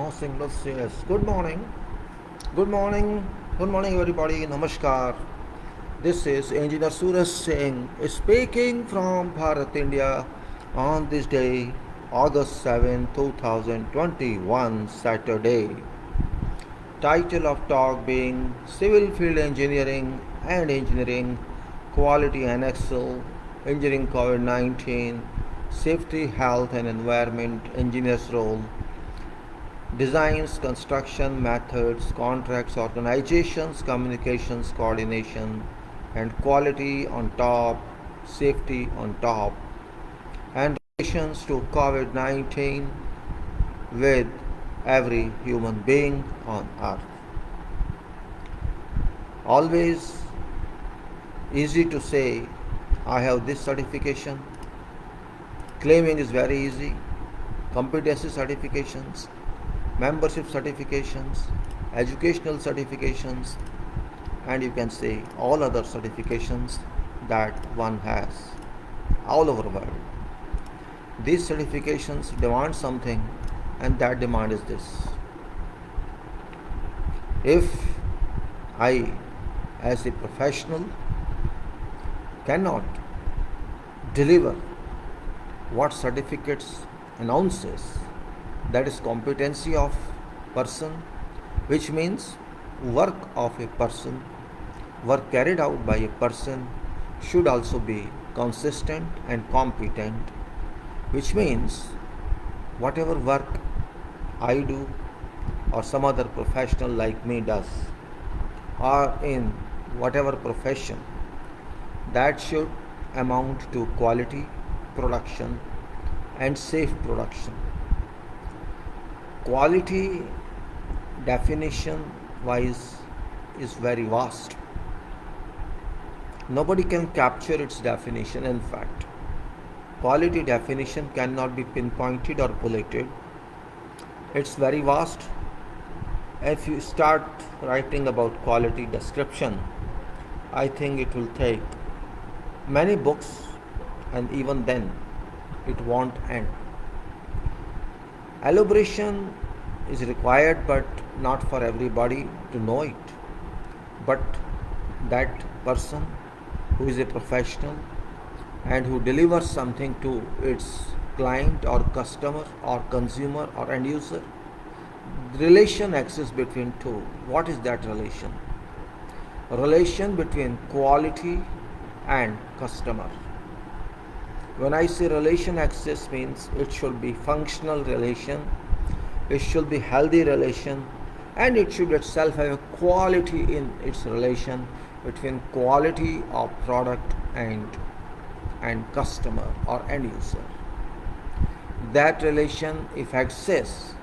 no single CS. Good morning. Good morning. Good morning, everybody. Namaskar. This is Engineer Suraj Singh speaking from Bharat, India on this day, August 7, 2021, Saturday. Title of talk being Civil Field Engineering and Engineering Quality AnnexSL Engineering COVID-19 Safety, Health and Environment Engineer's Role, Designs, Construction Methods, Contracts, Organizations, Communications, Coordination and Quality on top, Safety on top, and relations to COVID-19 with every human being on earth. Always easy to say, I have this certification. Claiming is very easy. Competency certifications, membership certifications, educational certifications, and you can say all other certifications that one has all over the world. These certifications demand something, and that demand is this. If I, as a professional, cannot deliver what certificates announces, that is competency of person, which means work of a person, work carried out by a person should also be consistent and competent, which means whatever work I do or some other professional like me does, or in whatever profession, that should amount to quality production and safe production. Quality definition wise is very vast. Nobody can capture its definition. In fact, quality definition cannot be pinpointed or bulleted. It's very vast. If you start writing about quality description, I think it will take many books, and even then it won't end. Elaboration is required, but not for everybody to know it. But that person who is a professional and who delivers something to its client or customer or consumer or end user, the relation exists between two. What is that relation? A relation between quality and customer. When I say relation exists, means it should be functional relation, it should be healthy relation, and it should itself have a quality in its relation between quality of product and customer or end user. That relation, if exists,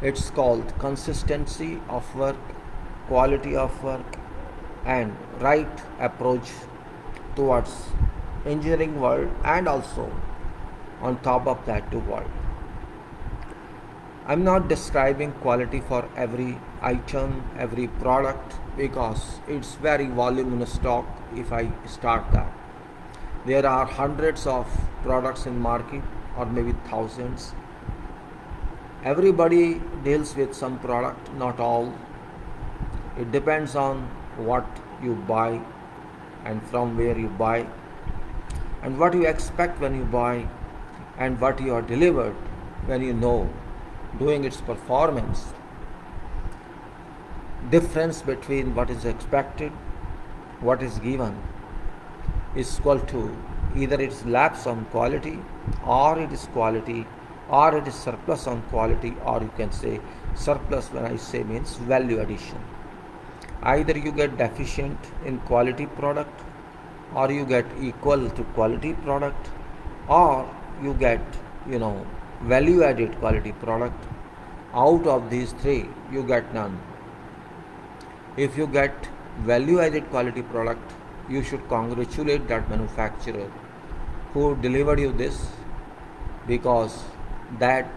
it's called consistency of work, quality of work, and right approach towards engineering world, and also on top of that to world. I'm not describing quality for every item, every product, because it's very voluminous talk if I start that. There are hundreds of products in market, or maybe thousands. Everybody deals with some product, not all. It depends on what you buy and from where you buy, and what you expect when you buy, and what you are delivered when you know doing its performance. Difference between what is expected, what is given, is equal to either it is lapse on quality, or it is quality, or it is surplus on quality, or you can say surplus, when I say, means value addition. Either you get deficient in quality product, or you get equal to quality product, or you get value added quality product. Out of these three, you get none. If you get value added quality product, you should congratulate that manufacturer who delivered you this, because that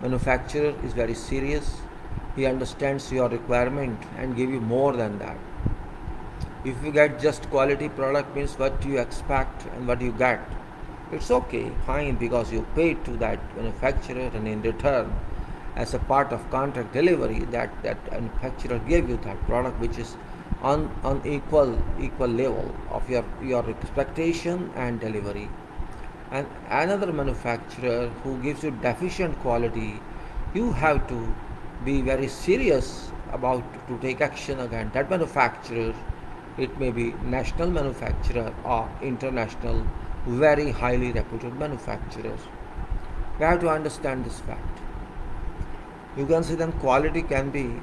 manufacturer is very serious. He understands your requirement and give you more than that. If you get just quality product, means what you expect and what you get, it's okay, fine, because you paid to that manufacturer, and in return as a part of contract delivery, that manufacturer gave you that product which is on equal level of your expectation and delivery. And another manufacturer who gives you deficient quality, you have to be very serious about to take action against that manufacturer. It may be national manufacturer or international, very highly reputed manufacturers. We have to understand this fact. You can see then quality can be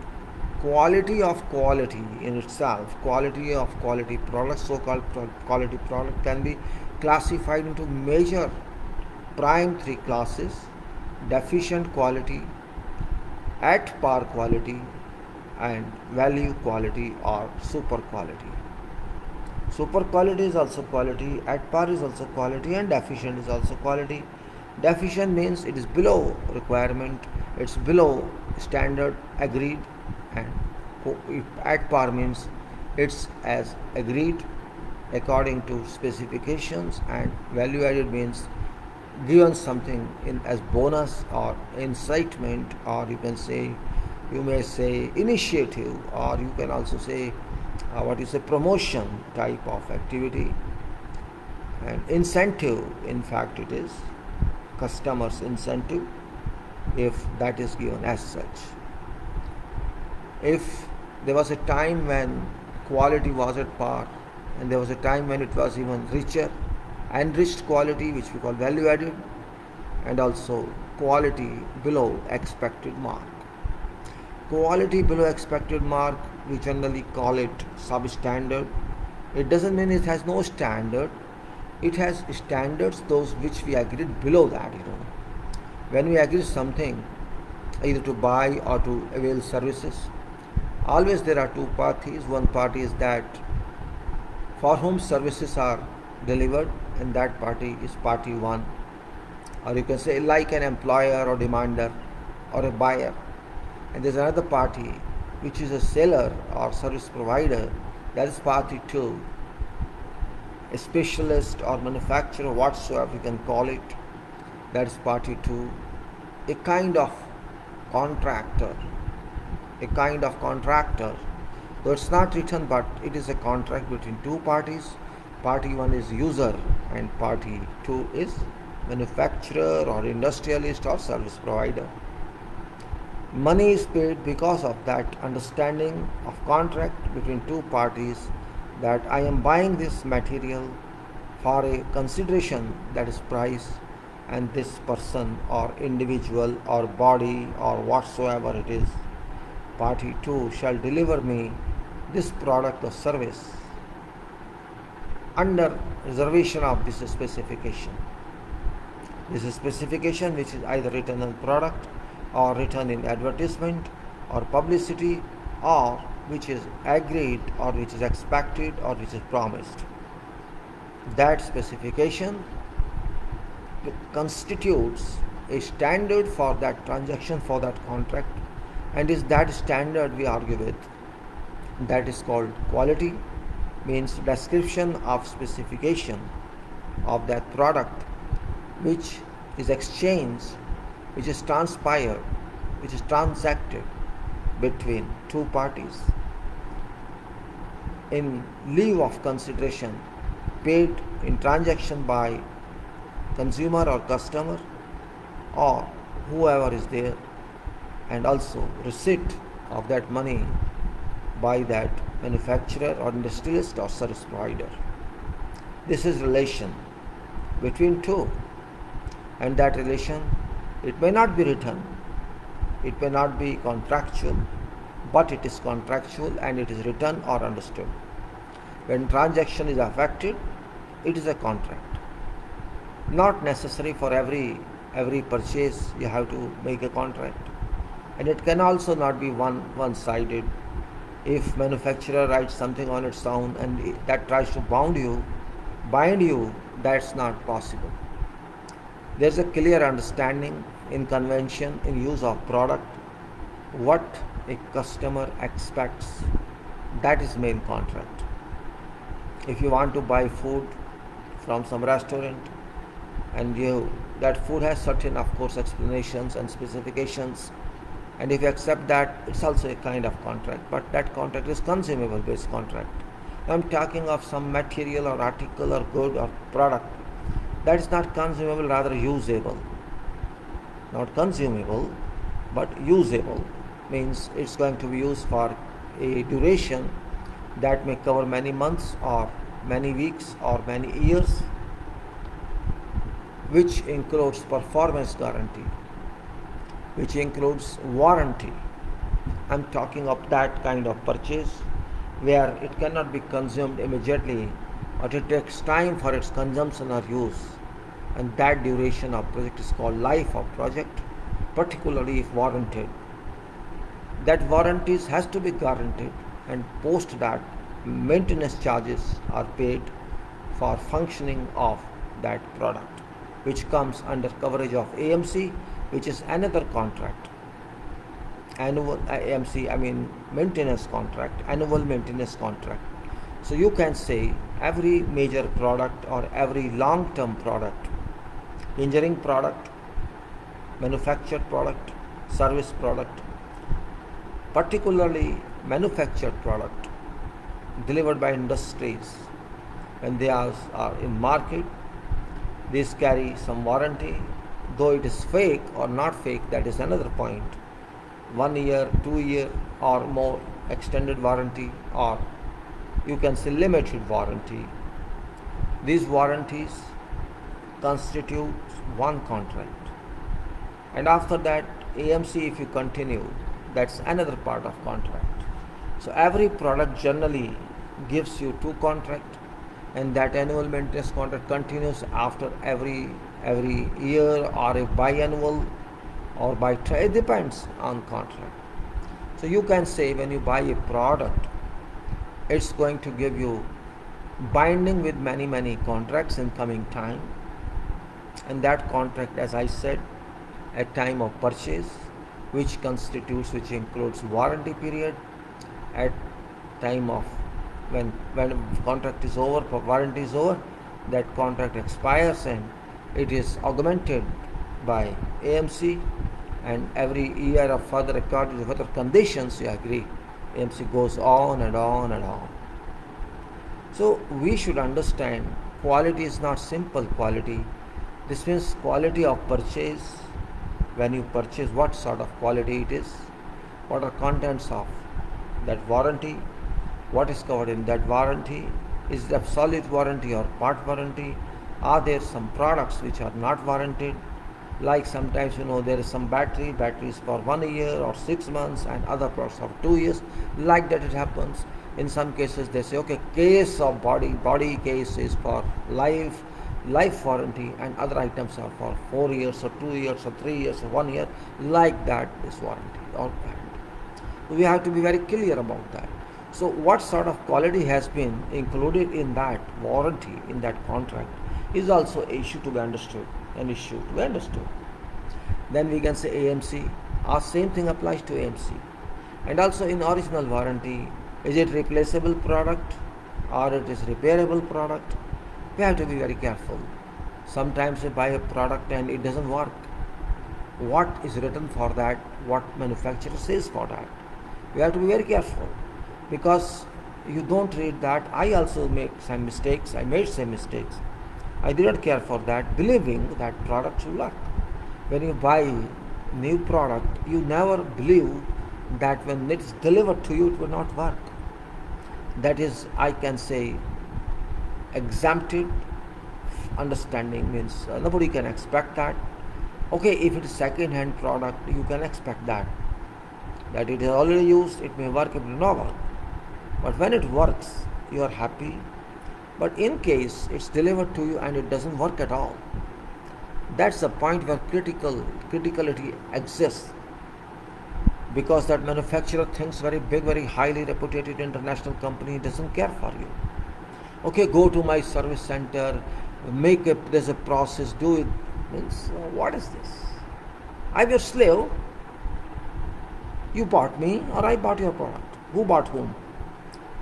quality of quality in itself. Quality of quality products, so-called quality product, can be classified into major prime three classes: deficient quality, at par quality, and value quality or super quality. Super quality is also quality, at par is also quality, and deficient is also quality. Deficient means it is below requirement, it's below standard agreed, and at par means it's as agreed according to specifications, and value added means given something in as bonus or incitement, or you may say initiative, or you can also say what is a promotion type of activity, and incentive, in fact it is customers incentive if that is given as such. If there was a time when quality was at par, and there was a time when it was even richer, enriched quality, which we call value added, and also quality below expected mark. Quality below expected mark, we generally call it substandard. It doesn't mean it has no standard. It has standards, those which we agreed below that. When we agree something, either to buy or to avail services, always there are two parties. One party is that for whom services are delivered, and that party is party one, or you can say like an employer or demander or a buyer. And there's another party which is a seller or service provider, that is party two, a specialist or manufacturer, whatsoever you can call it, that is party two, a kind of contractor, though it's not written, but it is a contract between two parties. Party one is user and party two is manufacturer or industrialist or service provider. Money is paid because of that understanding of contract between two parties, that I am buying this material for a consideration, that is price, and this person or individual or body or whatsoever it is, party 2 shall deliver me this product or service under reservation of this specification. This specification, which is either written in product or written in advertisement or publicity, or which is agreed or which is expected or which is promised. That specification constitutes a standard for that transaction, for that contract, and is that standard we argue with. That is called quality, means description of specification of that product which is exchanged, which is transpired, which is transacted between two parties in lieu of consideration paid in transaction by consumer or customer or whoever is there, and also receipt of that money by that manufacturer or industrialist or service provider. This is relation between two, and that relation, it may not be written, it may not be contractual, but it is contractual and it is written or understood. When transaction is affected, it is a contract. Not necessary for every purchase you have to make a contract, and it can also not be one-sided. If manufacturer writes something on its own and that tries to bind you, that's not possible. There's a clear understanding in convention, in use of product, what a customer expects. That is main contract. If you want to buy food from some restaurant, and that food has certain, of course, explanations and specifications, And if you accept that, it's also a kind of contract, but that contract is consumable based contract. I'm talking of some material or article or good or product that is not consumable, rather usable. Not consumable, but usable, means it's going to be used for a duration that may cover many months or many weeks or many years, which includes performance guarantee, which includes warranty. I'm talking of that kind of purchase where it cannot be consumed immediately, but it takes time for its consumption or use. And that duration of project is called life of project, particularly if warranted. That warranties has to be guaranteed, and post that maintenance charges are paid for functioning of that product, which comes under coverage of AMC, which is another contract. Annual AMC, I mean maintenance contract, annual maintenance contract. So you can say every major product or every long-term product, engineering product, manufactured product, service product, particularly manufactured product delivered by industries, when they are in market, these carry some warranty. Though it is fake or not fake, that is another point. 1 year, 2 year or more extended warranty, or you can say limited warranty. These warranties constitute one contract. And after that, AMC, if you continue, that's another part of contract. So every product generally gives you two contracts, and that annual maintenance contract continues after every year, or a biannual or by it depends on contract. So you can say when you buy a product, it's going to give you binding with many contracts in coming time, and that contract, as I said, at time of purchase, which includes warranty period, at time of when contract is over, warranty is over, that contract expires and it is augmented by AMC, and every year of further according to further conditions you agree, AMC goes on and on and on. So we should understand quality is not simple quality. This means quality of purchase. When you purchase, what sort of quality it is, what are contents of that warranty, what is covered in that warranty, is it a solid warranty or part warranty, are there some products which are not warranted, like sometimes there is some batteries for 1 year or 6 months, and other products for 2 years, like that it happens. In some cases they say, okay, case of body case is for life warranty, and other items are for 4 years or 2 years or 3 years or 1 year, like that is warranty or warranty. So we have to be very clear about that. So what sort of quality has been included in that warranty, in that contract, is also an issue to be understood. Then we can say AMC, or same thing applies to AMC. And also in original warranty, is it replaceable product or it is repairable product? We have to be very careful. Sometimes we buy a product and it doesn't work. What is written for that? What manufacturer says for that? We have to be very careful, because you don't read that. I also make some mistakes. I made some mistakes. I did not care for that, believing that product will work. When you buy new product, you never believe that when it is delivered to you, it will not work. That is, I can say, exempted understanding, means nobody can expect that. Okay, if it is second-hand product, you can expect that it is already used, it may work, it will not work. But when it works, you are happy. But in case it's delivered to you and it doesn't work at all, that's the point where criticality exists, because that manufacturer thinks very big, very highly reputed international company doesn't care for you. Okay, go to my service center, there's a process, do it. Means, what is this? I'm your slave. You bought me or I bought your product. Who bought whom?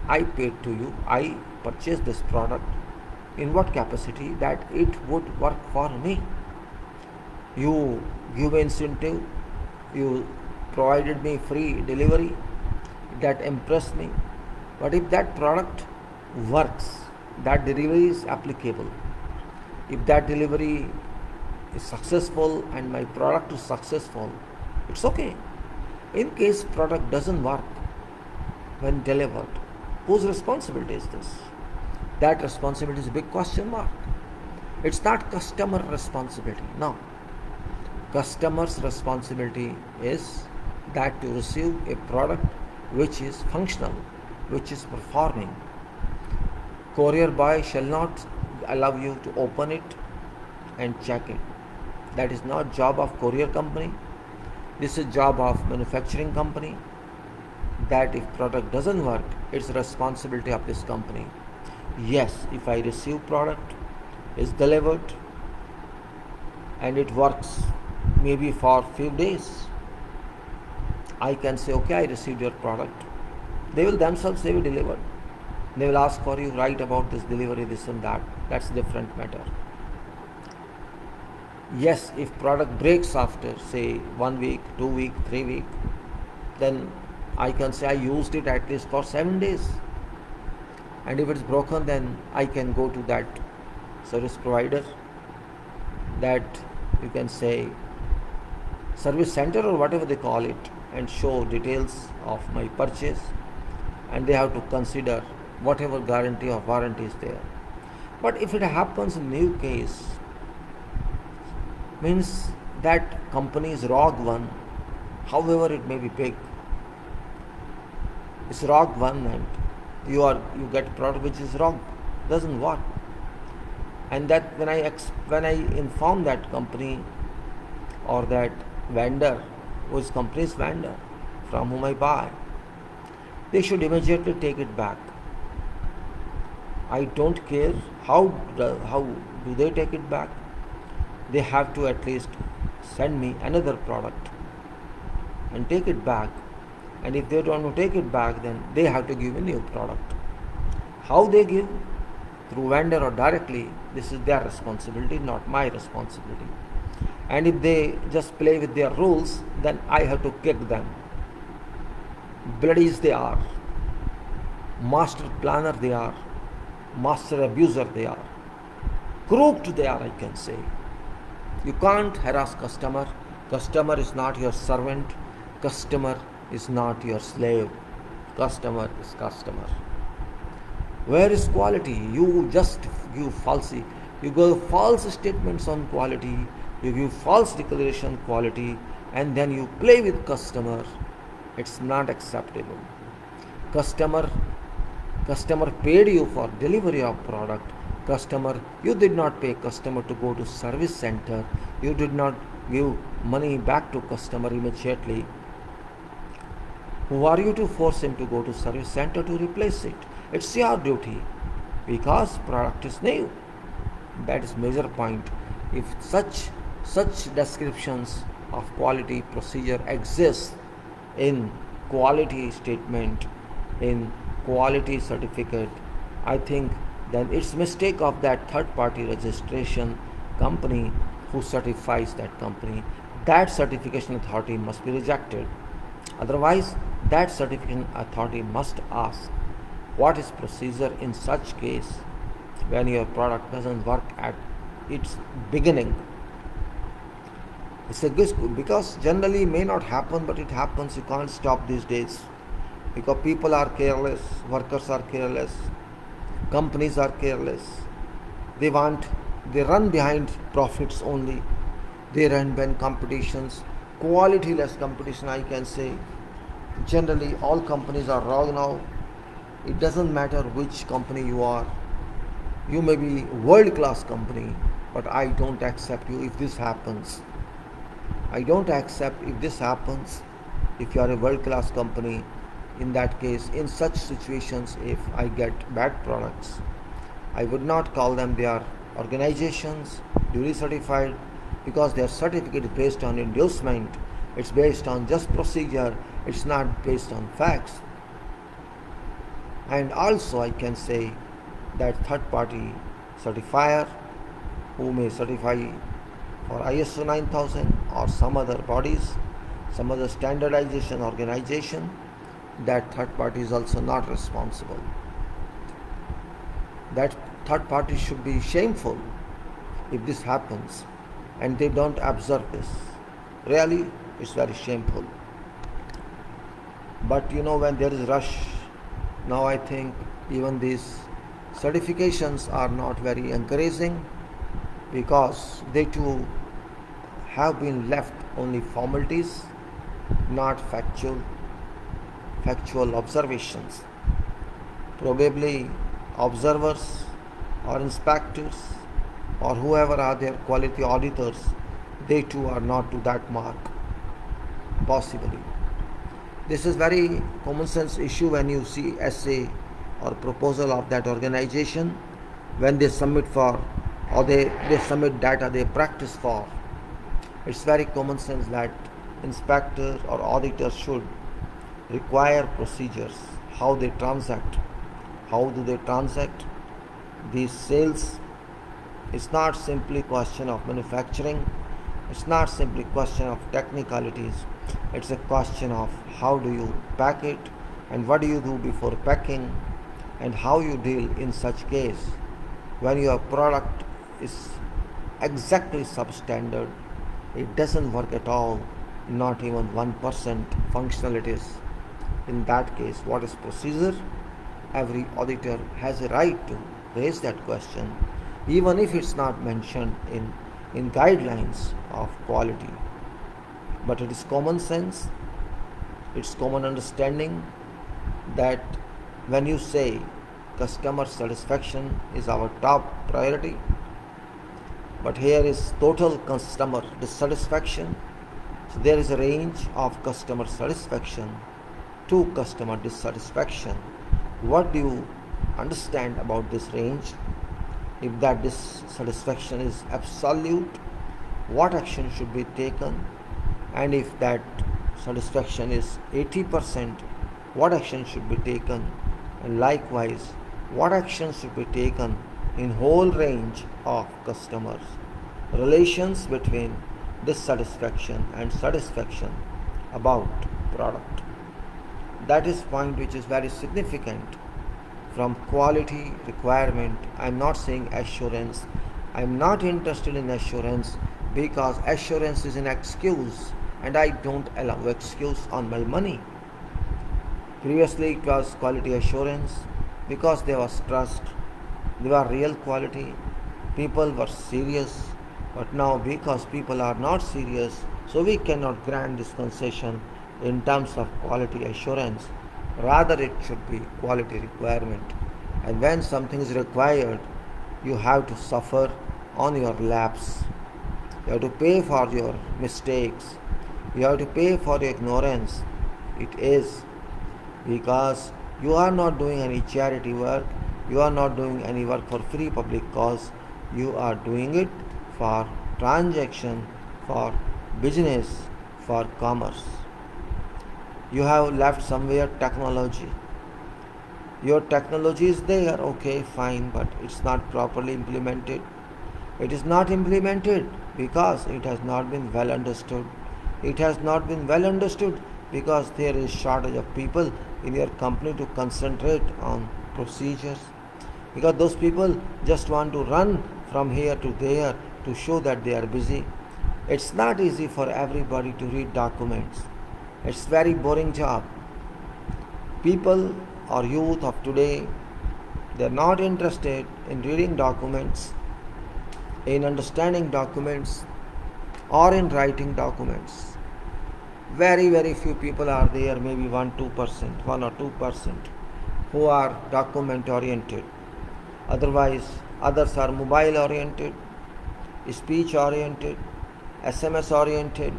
I paid to you. I purchased this product. In what capacity? That it would work for me. You give incentive. You provided me free delivery, that impressed me. But if that product works, that delivery is applicable, if that delivery is successful and my product is successful, it's okay. In case product doesn't work when delivered, whose responsibility is this? That responsibility is a big question mark. It's not customer responsibility. No. Customer's responsibility is that to receive a product which is functional, which is performing. Courier boy shall not allow you to open it and check it. That is not job of courier company. This is job of manufacturing company. That if product doesn't work, it's responsibility of this company. Yes, if I receive product, is delivered, and it works maybe for few days, I can say, okay, I received your product. They will themselves say we delivered. They will ask for you, write about this delivery, this and that. That's a different matter. Yes, if product breaks after say 1 week, 2 week, 3 week, then I can say I used it at least for 7 days. And if it's broken, then I can go to that service provider, that you can say service center or whatever they call it, and show details of my purchase, and they have to consider whatever guarantee or warranty is there. But if it happens in new case, means that company is rogue one, however it may be big, it's rogue one, and you get product which is wrong, doesn't work. And that when I inform that company or that vendor, who is company's vendor from whom I buy, they should immediately take it back. I don't care how do they take it back. They have to at least send me another product and take it back. And if they don't want to take it back, then they have to give a new product. How they give, through vendor or directly, this is their responsibility, not my responsibility. And if they just play with their rules, then I have to kick them. Bloodies they are, master planner they are, master abuser they are, crooked they are, I can say. You can't harass customer. Customer is not your servant. Customer is not your slave. Customer is customer. Where is quality? You just give falsy. You give false statements on quality. You give false declaration quality, and then you play with customer. It's not acceptable. Customer paid you for delivery of product. You did not pay customer to go to service center. You did not give money back to customer immediately. Who are you to force him to go to service center to replace it? It's your duty, because product is new. That is major point. If such descriptions of quality procedure exist in quality statement, in quality certificate, I think then it's mistake of that third party registration company who certifies that company. That certification authority must be rejected. Otherwise, that certification authority must ask, what is procedure in such case when your product doesn't work at its beginning? It's a good, because generally may not happen, but it happens. You can't stop these days, because people are careless, workers are careless, companies are careless. They run behind profits only. They run behind competitions, quality-less competition, I can say. Generally, all companies are wrong now. It doesn't matter which company you are. You may be world-class company, but I don't accept you if this happens. I don't accept if this happens. If you are a world-class company, in that case, in such situations, if I get bad products, I would not call them they are organizations duly certified, because their certificate is based on inducement. It's based on just procedure. It's not based on facts. And also I can say that third party certifier who may certify for ISO 9000 or some other bodies, some other standardization organization, that third party is also not responsible. That third party should be shameful if this happens and they don't observe this. Really, it's very shameful. But when there is rush, now I think even these certifications are not very encouraging, because they too have been left only formalities, not factual observations. Probably observers or inspectors or whoever are their quality auditors, they too are not to that mark, possibly. This is very common sense issue when you see essay or proposal of that organization, when they submit for, or they submit data they practice for. It's very common sense that inspectors or auditors should require procedures, how they transact. How do they transact these sales? It's not simply question of manufacturing. It's not simply question of technicalities. It's a question of how do you pack it, and what do you do before packing, and how you deal in such case when your product is exactly substandard. It doesn't work at all, not even 1% functionalities. In that case, what is procedure? Every auditor has a right to raise that question, even if it's not mentioned in guidelines of quality. But it is common sense, it's common understanding that when you say customer satisfaction is our top priority, but here is total customer dissatisfaction. So there is a range of customer satisfaction to customer dissatisfaction. What do you understand about this range? If that dissatisfaction is absolute, what action should be taken? And if that satisfaction is 80%, what action should be taken? And likewise, what action should be taken in whole range of customers? Relations between dissatisfaction and satisfaction about product. That is point which is very significant from quality requirement. I am not saying assurance. I am not interested in assurance, because assurance is an excuse, and I don't allow excuse on my money. Previously it was quality assurance because there was trust, there was real quality, people were serious. But now, because people are not serious, so we cannot grant this concession in terms of quality assurance. Rather, it should be quality requirement. And when something is required, you have to suffer on your laps. You have to pay for your mistakes. You have to pay for your ignorance. It is because you are not doing any charity work. You are not doing any work for free public cause. You are doing it for transaction, for business, for commerce. You have left somewhere technology. Your technology is there, okay, fine, but it's not properly implemented. It is not implemented because it has not been well understood. It has not been well understood because there is shortage of people in your company to concentrate on procedures. Because those people just want to run from here to there to show that they are busy. It's not easy for everybody to read documents. It's very boring job. People or youth of today, they are not interested in reading documents, in understanding documents, or in writing documents. Very, very few people are there, maybe 1 or 2%, who are document oriented. Otherwise, others are mobile oriented, speech oriented, SMS oriented.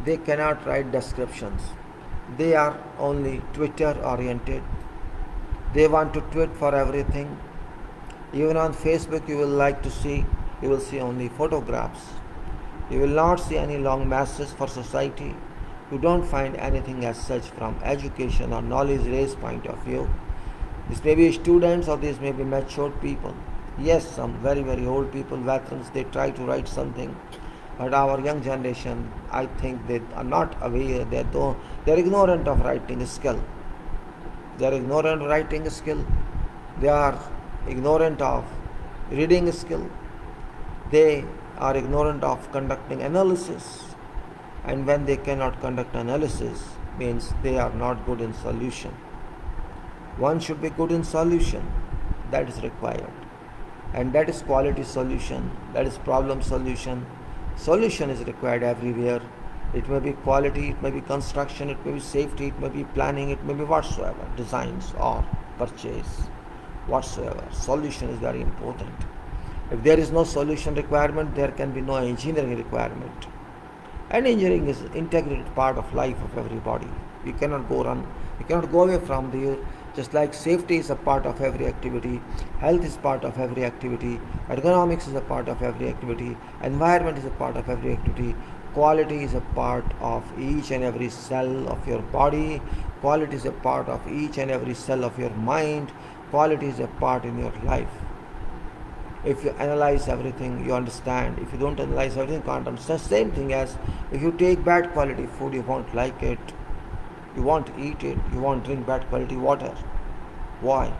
They cannot write descriptions. They are only Twitter oriented. They want to tweet for everything. Even on Facebook you will see only photographs. You will not see any long messages for society. You don't find anything as such from education or knowledge raise point of view. This may be students or these may be matured people. Yes, some very, very old people, veterans, they try to write something. But our young generation, I think they are not aware. They are ignorant of writing skill. They are ignorant of writing skill. They are ignorant of reading skill. They are ignorant of conducting analysis. And when they cannot conduct analysis, means they are not good in solution. One should be good in solution. That is required. And that is quality solution. That is problem solution. Solution is required everywhere. It may be quality, it may be construction, it may be safety, it may be planning, it may be whatsoever, designs or purchase, whatsoever. Solution is very important. If there is no solution requirement, there can be no engineering requirement. And engineering is an integrated part of life of everybody. You cannot go away from there. Just like safety is a part of every activity, health is part of every activity, ergonomics is a part of every activity, environment is a part of every activity, quality is a part of each and every cell of your body, quality is a part of each and every cell of your mind, quality is a part in your life. If you analyze everything, you understand. If you don't analyze everything, you can't understand. Same thing as if you take bad quality food, you won't like it, you won't eat it, you won't drink bad quality water. Why?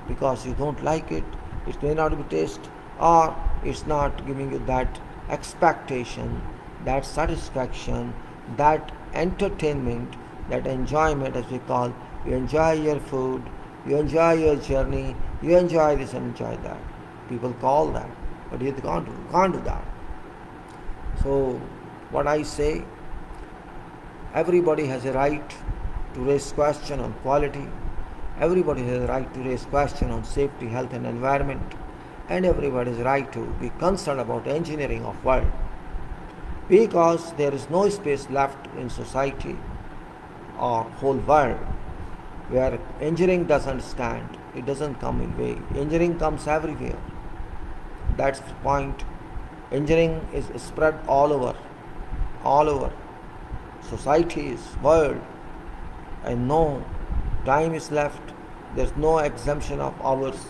Because you don't like it, it may not be taste, or it's not giving you that expectation, that satisfaction, that entertainment, that enjoyment as we call. You enjoy your food, you enjoy your journey, you enjoy this and enjoy that. People call that, but you can't do that. So what I say, everybody has a right to raise question on quality. Everybody has a right to raise question on safety, health and environment. And everybody has a right to be concerned about engineering of world. Because there is no space left in society or whole world where engineering doesn't stand. It doesn't come in way. Engineering comes everywhere. That's the point. Engineering is spread all over societies, world, and no time is left. There's no exemption of hours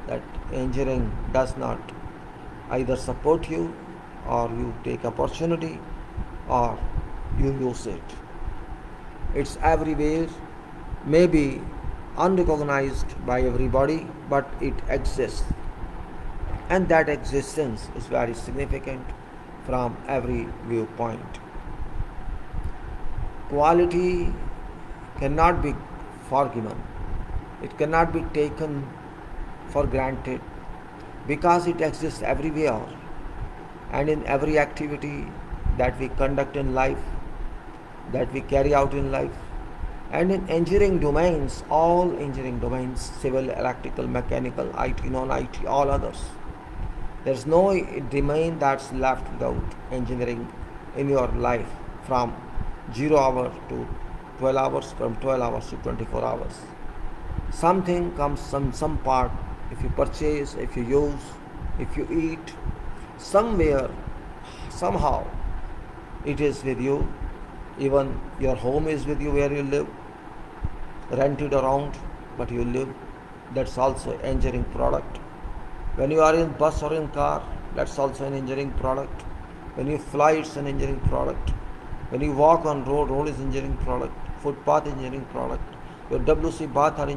that engineering does not either support you, or you take opportunity, or you use it. It's everywhere, maybe unrecognized by everybody, but it exists. And that existence is very significant from every viewpoint. Quality cannot be forgiven, it cannot be taken for granted, because it exists everywhere and in every activity that we conduct in life, that we carry out in life. And in engineering domains, all engineering domains, civil, electrical, mechanical, IT, non-IT, all others, there's no domain that's left without engineering in your life, from 0 hour to 12 hours, from 12 hours to 24 hours. Something comes, some part, if you purchase, if you use, if you eat, somewhere, somehow, it is with you. Even your home is with you where you live, rented around, but you live. That's also engineering product. When you are in bus or in car, that's also an engineering product. When you fly, it's an engineering product. When you walk on road is engineering product. Footpath engineering product. Your WC bath are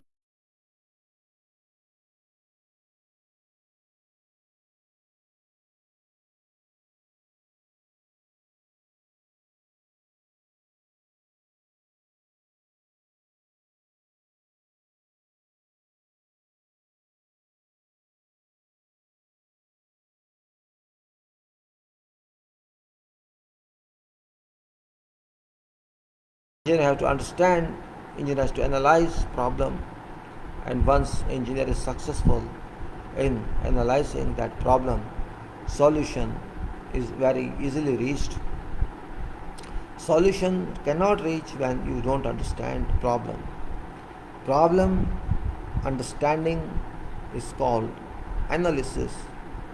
engineer have to understand, engineer has to analyze problem, and once engineer is successful in analyzing that problem, solution is very easily reached. Solution cannot reach when you don't understand problem. Problem understanding is called analysis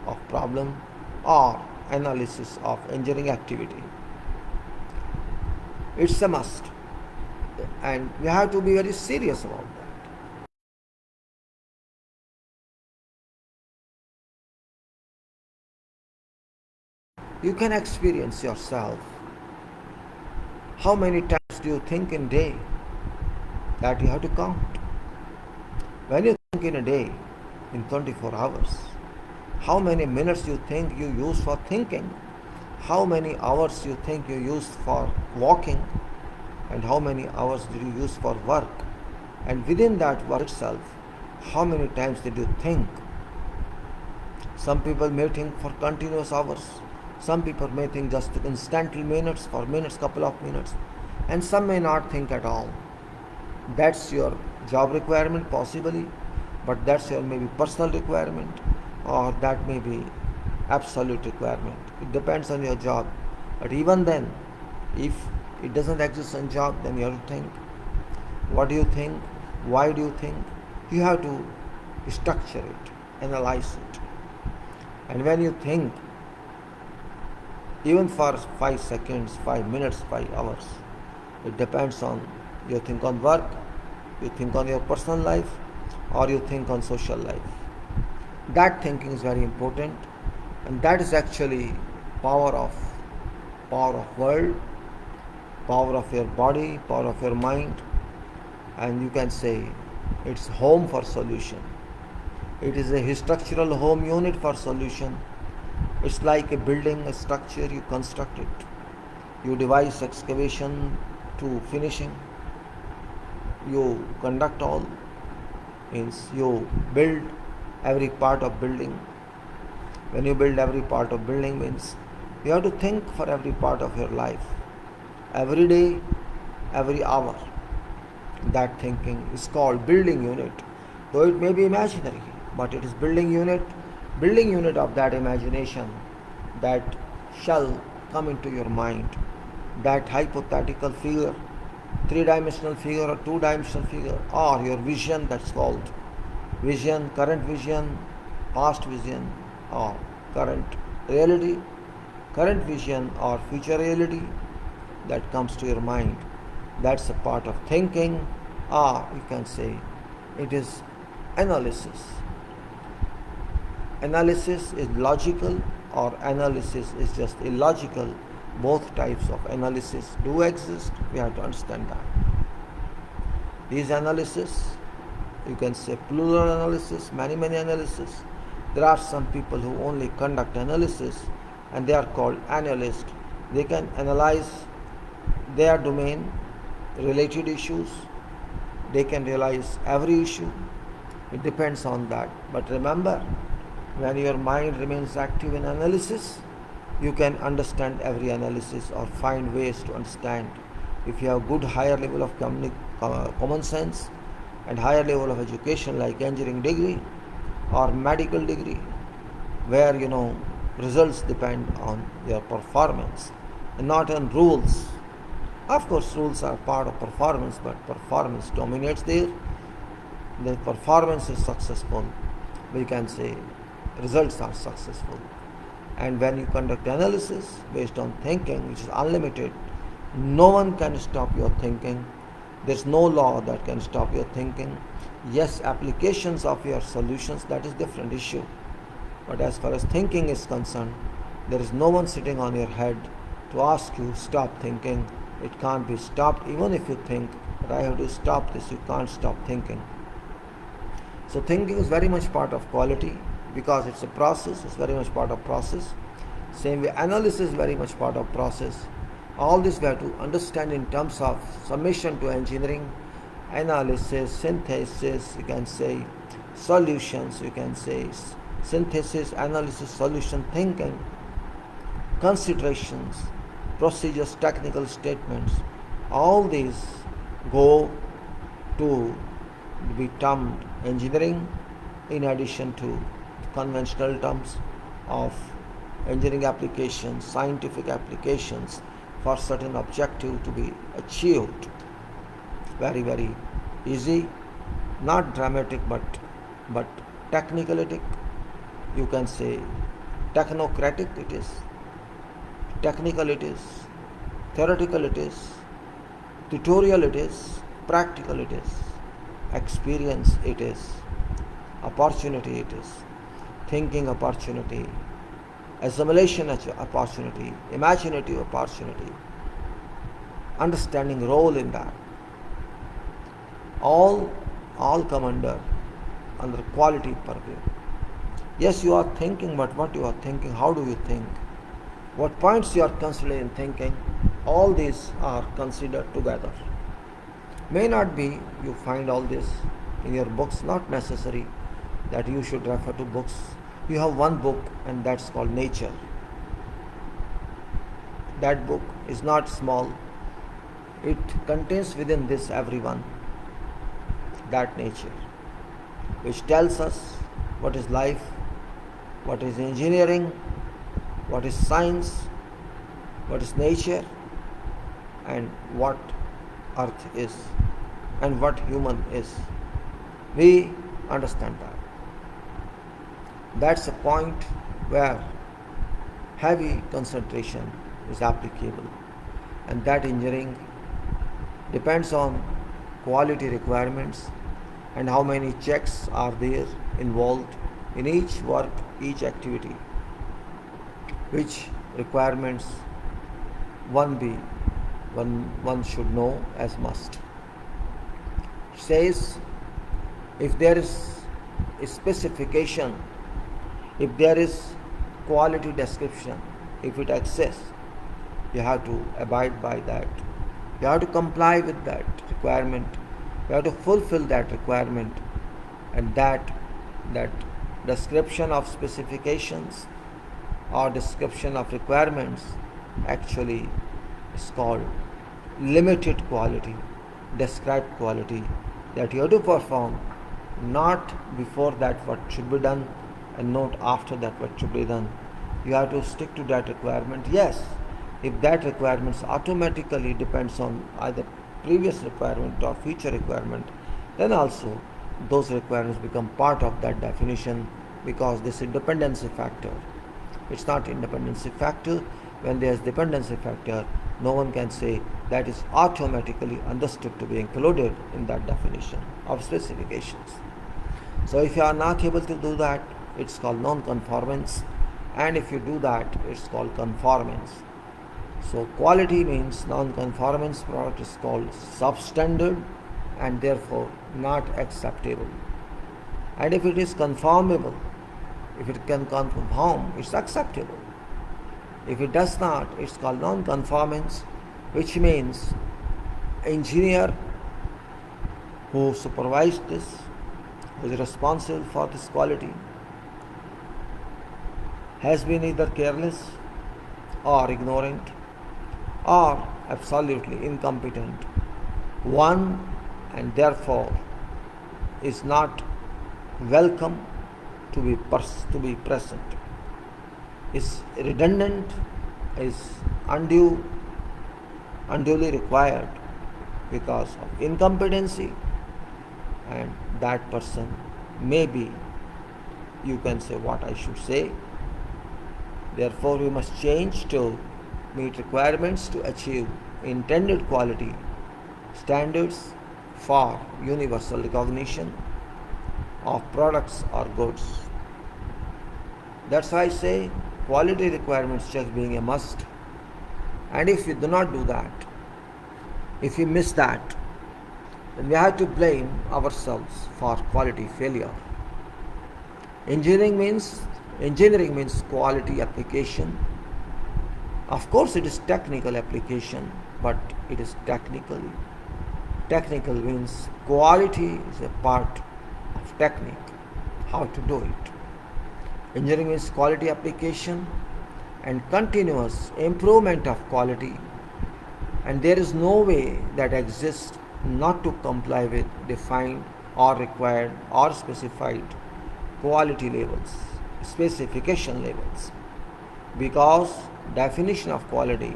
of problem or analysis of engineering activity. It's a must, and we have to be very serious about that. You can experience yourself. How many times do you think in a day? That you have to count. When you think in a day, in 24 hours, how many minutes you think you use for thinking? How many hours you think you use for walking? And how many hours did you use for work? And within that work itself, how many times did you think? Some people may think for continuous hours. Some people may think just instantly minutes, for minutes, couple of minutes. And some may not think at all. That's your job requirement possibly, but that's your maybe personal requirement, or that may be absolute requirement. It depends on your job. But even then, if it doesn't exist in job, then you have to think. What do you think? Why do you think? You have to structure it, analyze it. And when you think, even for 5 seconds, 5 minutes, 5 hours, it depends on you think on work, you think on your personal life, or you think on social life. That thinking is very important, and that is actually power of world, power of your body, power of your mind, and you can say it's home for solution. It is a structural home unit for solution. It's like a building, a structure, you construct it. You devise excavation to finishing. You conduct all, means you build every part of building. When you build every part of building means you have to think for every part of your life. Every day, every hour. That thinking is called building unit. Though it may be imaginary, but it is building unit of that imagination that shall come into your mind. That hypothetical figure, 3-dimensional figure or 2-dimensional figure, or your vision, that's called vision, current vision, past vision, or current reality, current vision or future reality that comes to your mind. That's a part of thinking, or you can say it is analysis. Analysis is logical, or analysis is just illogical. Both types of analysis do exist. We have to understand that. These analysis, you can say plural analysis, many analysis. There are some people who only conduct analysis, and they are called analysts. They can analyze their domain, related issues. They can realize every issue. It depends on that. But remember, when your mind remains active in analysis, you can understand every analysis or find ways to understand. If you have good higher level of common sense and higher level of education like engineering degree or medical degree, where results depend on your performance and not on rules. Of course, rules are part of performance, but performance dominates there. The performance is successful, we can say results are successful. And when you conduct analysis based on thinking, which is unlimited, no one can stop your thinking. There's no law that can stop your thinking. Yes, applications of your solutions, that is different issue. But as far as thinking is concerned, there is no one sitting on your head to ask you stop thinking. It can't be stopped. Even if you think that I have to stop this, you can't stop thinking. So thinking is very much part of quality, because it's a process. It's very much part of process. Same way, analysis is very much part of process. All this we have to understand in terms of summation to engineering, analysis, synthesis, you can say solutions, you can say synthesis, analysis, solution, thinking, considerations, procedures, technical statements. All these go to be termed engineering, in addition to conventional terms of engineering applications, scientific applications for certain objective to be achieved. Very easy, not dramatic, but technicalitic. You can say technocratic it is, technical it is, theoretical it is, tutorial it is, practical it is, experience it is, opportunity it is, thinking opportunity, assimilation opportunity, imaginative opportunity, understanding role in that. All come under quality purview. Yes, you are thinking, but what you are thinking, how do you think? What points you are considering in thinking, all these are considered together. May not be you find all this in your books, not necessary that you should refer to books. You have one book and that's called nature. That book is not small. It contains within this everyone, that nature, which tells us what is life, what is engineering, what is science, what is nature, and what earth is, and what human is. We understand that. That's a point where heavy concentration is applicable, and that engineering depends on quality requirements and how many checks are there involved in each work, each activity, which requirements one should know as must. It says if there is a specification, if there is quality description, if it exists, you have to abide by that. You have to comply with that requirement. You have to fulfill that requirement, and that description of specifications or description of requirements actually is called limited quality, described quality, that you have to perform, not before that what should be done and not after that what should be done. You have to stick to that requirement. Yes, if that requirement automatically depends on either previous requirement or future requirement, then also those requirements become part of that definition, because this is dependency factor. It's not independency factor. When there is dependency factor, no one can say that is automatically understood to be included in that definition of specifications. So if you are not able to do that, it's called non-conformance, and if you do that, it's called conformance. So quality means non-conformance product is called substandard and therefore not acceptable. And if it is conformable, if it can conform, it's acceptable. If it does not, it's called non-conformance, which means engineer who supervised this, who is responsible for this quality, has been either careless or ignorant or absolutely incompetent one, and therefore is not welcome to be present, is redundant, is unduly required because of incompetency, and that person may be, you can say what I should say. Therefore we must change to meet requirements to achieve intended quality standards for universal recognition of products or goods. That's why I say quality requirements check being a must. And if we do not do that, if we miss that, then we have to blame ourselves for quality failure. Engineering means quality application. Of course it is technical application, but it is technical. Technical means quality is a part of technique, how to do it. Engineering means quality application and continuous improvement of quality, and there is no way that exists not to comply with defined or required or specified quality levels, specification levels, because definition of quality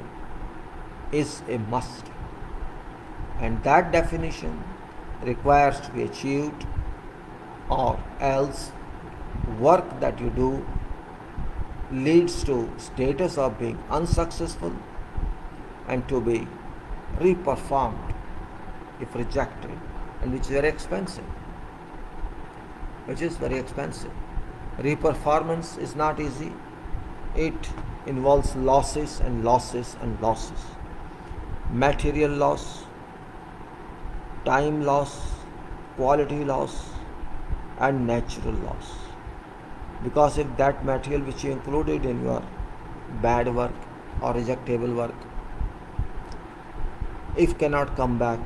is a must, and that definition requires to be achieved, or else work that you do leads to status of being unsuccessful and to be reperformed if rejected, and which is very expensive. Reperformance is not easy. it involves losses and losses and losses. Material loss, time loss, quality loss, and natural loss. Because if that material which you included in your bad work or rejectable work, if cannot come back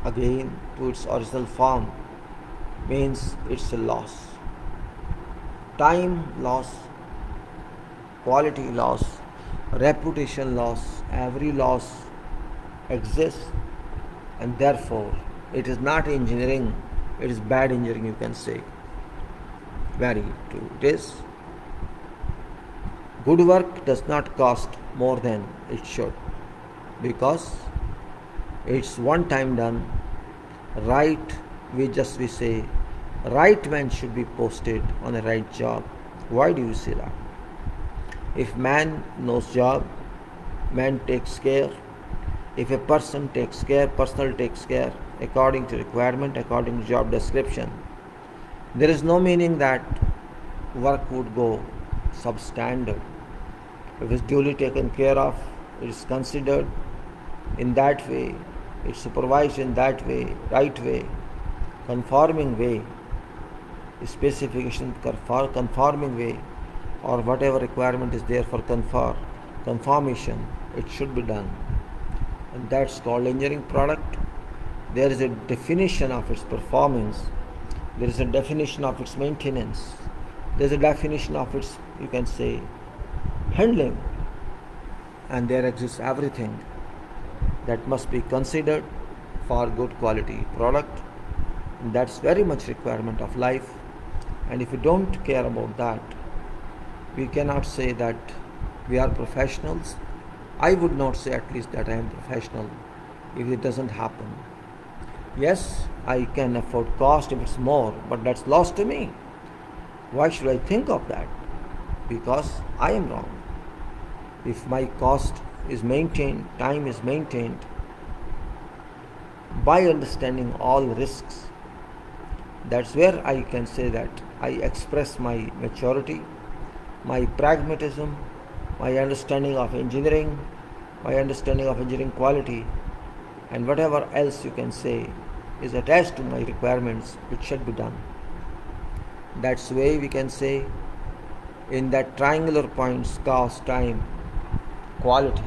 again to its original form, means it's a loss. Time loss, quality loss, reputation loss, every loss exists, and therefore it is not engineering, it is bad engineering, you can say. Very true. It is. Good work does not cost more than it should, because it's one time done. Right, we say right man should be posted on a right job. Why do you say that? If man knows job, man takes care. If a person takes care, personal takes care according to requirement, according to job description, there is no meaning that work would go substandard. If it is duly taken care of, it is considered in that way, it's supervised in that way, right way, conforming way, specification conforming way, or whatever requirement is there for conformation, it should be done. And that's called engineering product. There is a definition of its performance, there is a definition of its maintenance, there is a definition of its, you can say, handling, and there exists everything that must be considered for good quality product. And that's very much requirement of life, and if we don't care about that, we cannot say that we are professionals. I would not say at least that I am professional if it doesn't happen. Yes, I can afford cost if it's more, but that's loss to me. Why should I think of that? Because I am wrong. If my cost is maintained, time is maintained, by understanding all risks, that's where I can say that I express my maturity, my pragmatism, my understanding of engineering, my understanding of engineering quality, and whatever else you can say is attached to my requirements which should be done. That's the way we can say in that triangular points, cost, time, quality.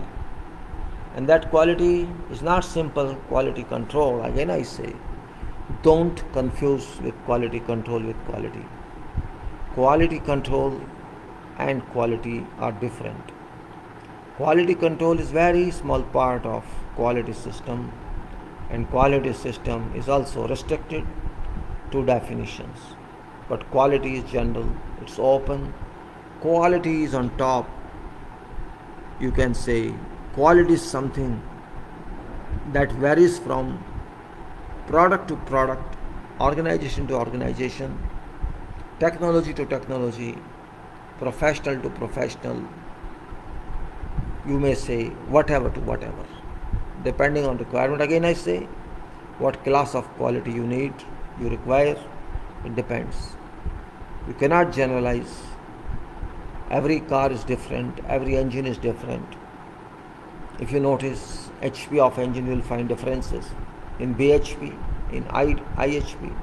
And that quality is not simple quality control. Again I say, don't confuse with quality control with quality. Quality control and quality are different. Quality control is very small part of quality system, and quality system is also restricted to definitions. But quality is general, it's open. Quality is on top. You can say quality is something that varies from product to product, organization to organization, technology to technology, professional to professional, you may say whatever to whatever, depending on requirement. Again I say, what class of quality you need, you require, it depends. You cannot generalize. Every car is different, every engine is different. If you notice HP of engine, you will find differences in BHP, in IHP,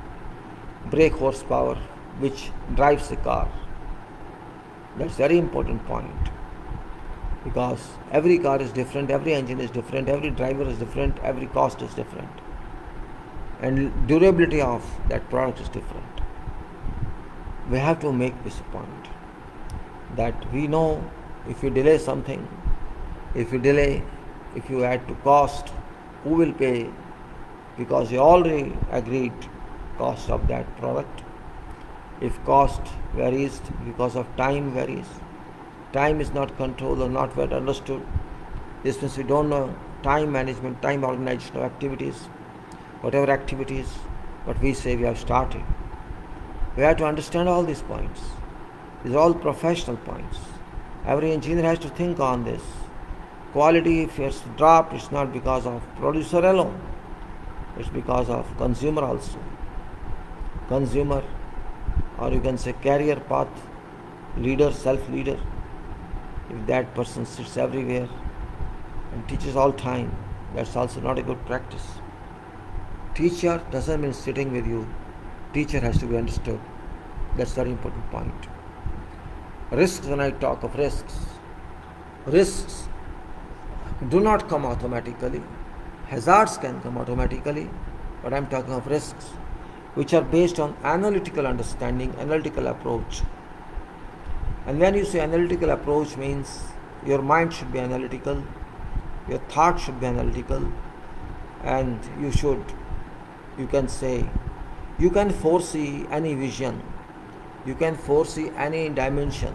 brake horsepower, which drives the car. That's very important point, because every car is different, every engine is different, every driver is different, every cost is different, and durability of that product is different. We have to make this a point that we know if you delay something, if you add to cost, who will pay? Because you already agreed cost of that product. If cost varies because of time varies, time is not controlled or not well understood, this means we don't know time management, time organization of activities, whatever activities, but we say we have started. We have to understand all these points. These are all professional points. Every engineer has to think on this. Quality, if it's dropped, it's not because of producer alone, it's because of consumer also. Consumer, or you can say career path, leader, self-leader, If that person sits everywhere and teaches all time, that's also not a good practice. Teacher doesn't mean sitting with you. Teacher has to be understood. That's a very important point. Risks, when I talk of risks do not come automatically. Hazards can come automatically, but I'm talking of risks which are based on analytical understanding, analytical approach. And when you say analytical approach, means your mind should be analytical, your thought should be analytical, and you can say, you can foresee any vision, you can foresee any dimension,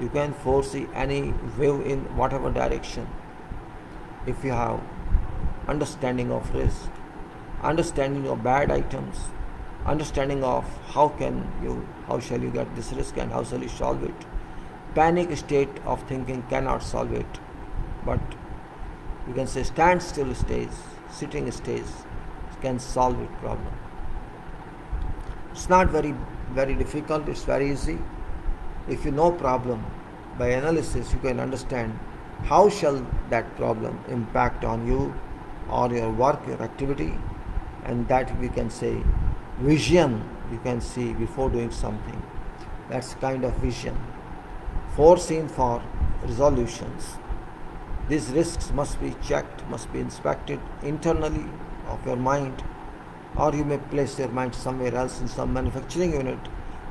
you can foresee any wave in whatever direction. If you have understanding of risk, understanding of bad items, understanding of how shall you get this risk and how shall you solve it. Panic state of thinking cannot solve it, but you can say standstill stage, sitting stage can solve it problem. It's not very difficult, it's very easy. If you know problem, by analysis you can understand how shall that problem impact on you or your work, your activity, and that we can say vision you can see before doing something. That's kind of vision. Foreseen for resolutions. These risks must be checked, must be inspected internally of your mind, or you may place your mind somewhere else in some manufacturing unit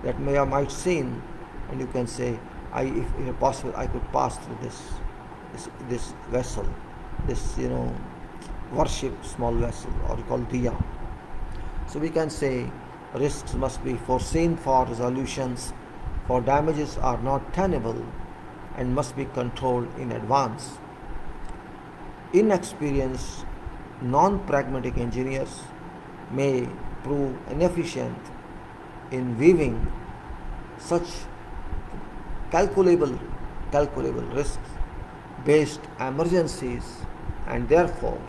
that might seen, and you can say, if possible, I could pass through this vessel, this worship small vessel, or you call diya. So we can say risks must be foreseen for resolutions, for damages are not tenable and must be controlled in advance. Inexperienced, non-pragmatic engineers may prove inefficient in weaving such calculable risks based emergencies, and therefore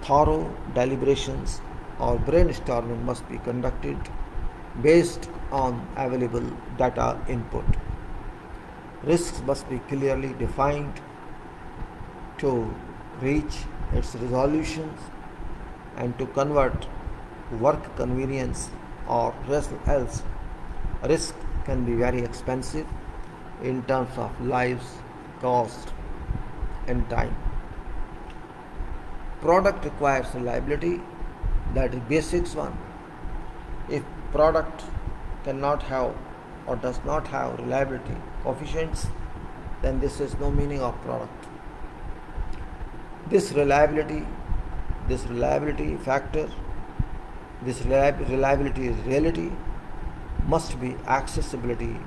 thorough deliberations or brainstorming must be conducted based on available data input. Risks must be clearly defined to reach its resolutions and to convert work convenience or else. Risk can be very expensive in terms of lives, cost, and time. Product requires reliability, that is basics one. If product cannot have or does not have reliability coefficients, then this is no meaning of product. This reliability factor, this reliability is reality, must be accessibility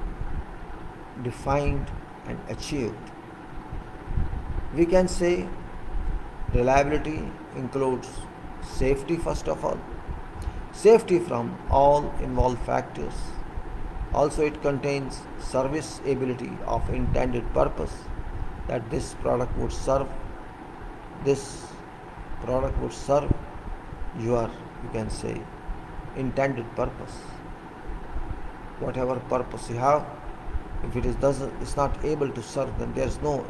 defined and achieved. We can say reliability includes safety first of all, safety from all involved factors. Also it contains serviceability of intended purpose, that this product would serve your, you can say, intended purpose. Whatever purpose you have, if it's not able to serve, then there's no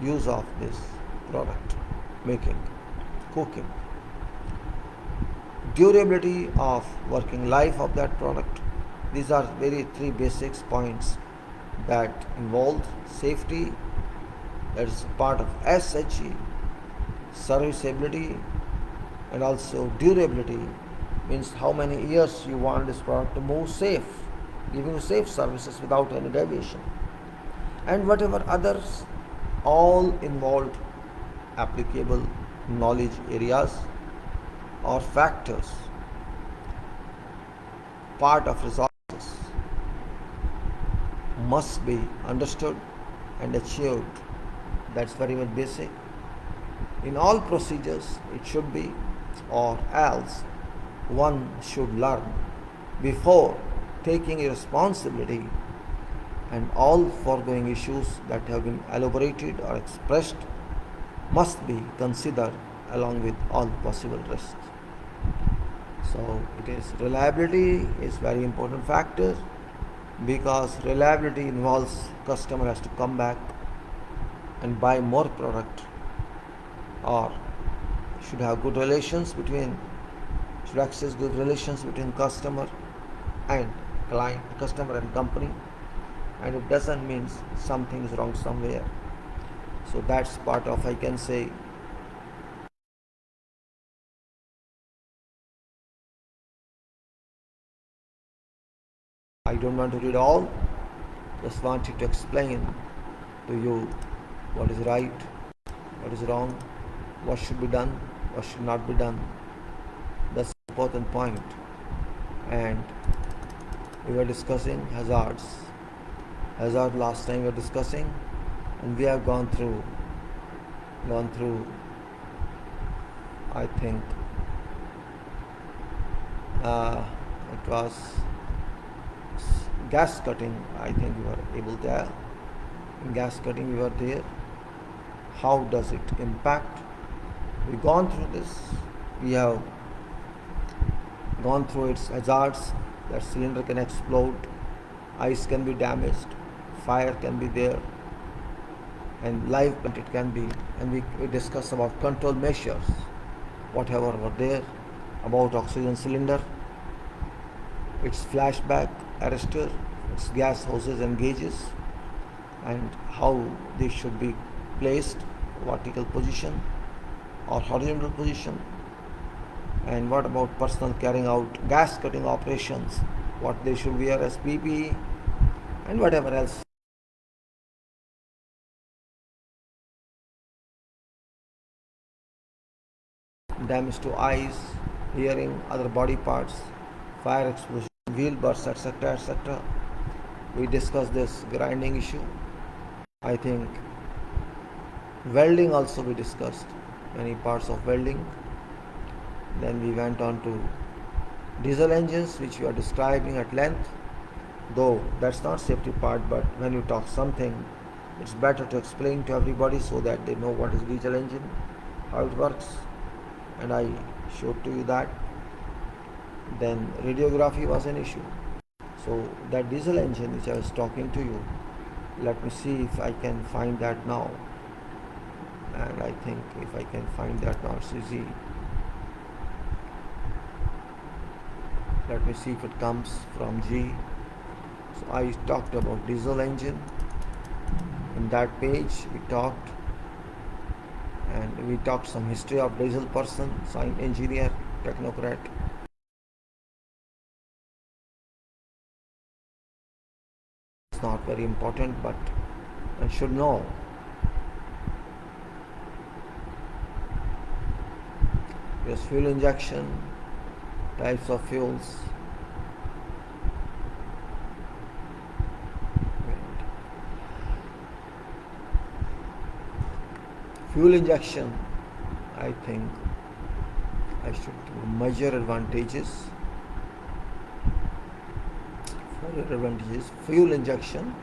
use of this product making, cooking. Durability of working life of that product. These are three basic points that involve safety, that is part of SHE, serviceability, and also durability, means how many years you want this product to move safe, giving you safe services without any deviation, and whatever others all involved applicable knowledge areas or factors, part of resources, must be understood and achieved. That's very much basic. In all procedures it should be, or else one should learn before taking a responsibility, and all foregoing issues that have been elaborated or expressed must be considered along with all possible risks. So it is reliability is very important factor, because reliability involves customer has to come back and buy more product, or should have good relations between should access good relations between customer and client, customer and company, and it doesn't mean something is wrong somewhere. So that's part of, I can say, I don't want to read all, just wanted to explain to you what is right, what is wrong, what should be done, what should not be done. That's an important point. And we were discussing hazards. Hazard last time we were discussing, and we have gone through I think it was gas cutting. I think we were able to. In gas cutting we were there. How does it impact? We've gone through this. We have gone through its hazards. That cylinder can explode, ice can be damaged, fire can be there, and live plant it can be. And we discussed about control measures, whatever were there, about oxygen cylinder, its flashback arrestor, its gas hoses and gauges, and how they should be placed, vertical position or horizontal position. And what about personnel carrying out gas cutting operations, what they should wear as PPE, and whatever else. Damage to eyes, hearing, other body parts, fire explosion, wheel bursts, etc. etc. We discussed this grinding issue. I think welding also we discussed, many parts of welding. Then we went on to diesel engines, which we are describing at length, though that's not safety part, but when you talk something, it's better to explain to everybody so that they know what is diesel engine, how it works, and I showed to you that. Then radiography was an issue. So that diesel engine which I was talking to you, let me see if I can find that now. And I think if I can find that now, it's easy. Let me see if it comes from G. So I talked about diesel engine. In that page we talked, and we talked some history of diesel person, science engineer, technocrat. It's not very important, but one should know. There's fuel injection, types of fuels. Fuel injection, I think I should do major advantages. For advantages, fuel injection,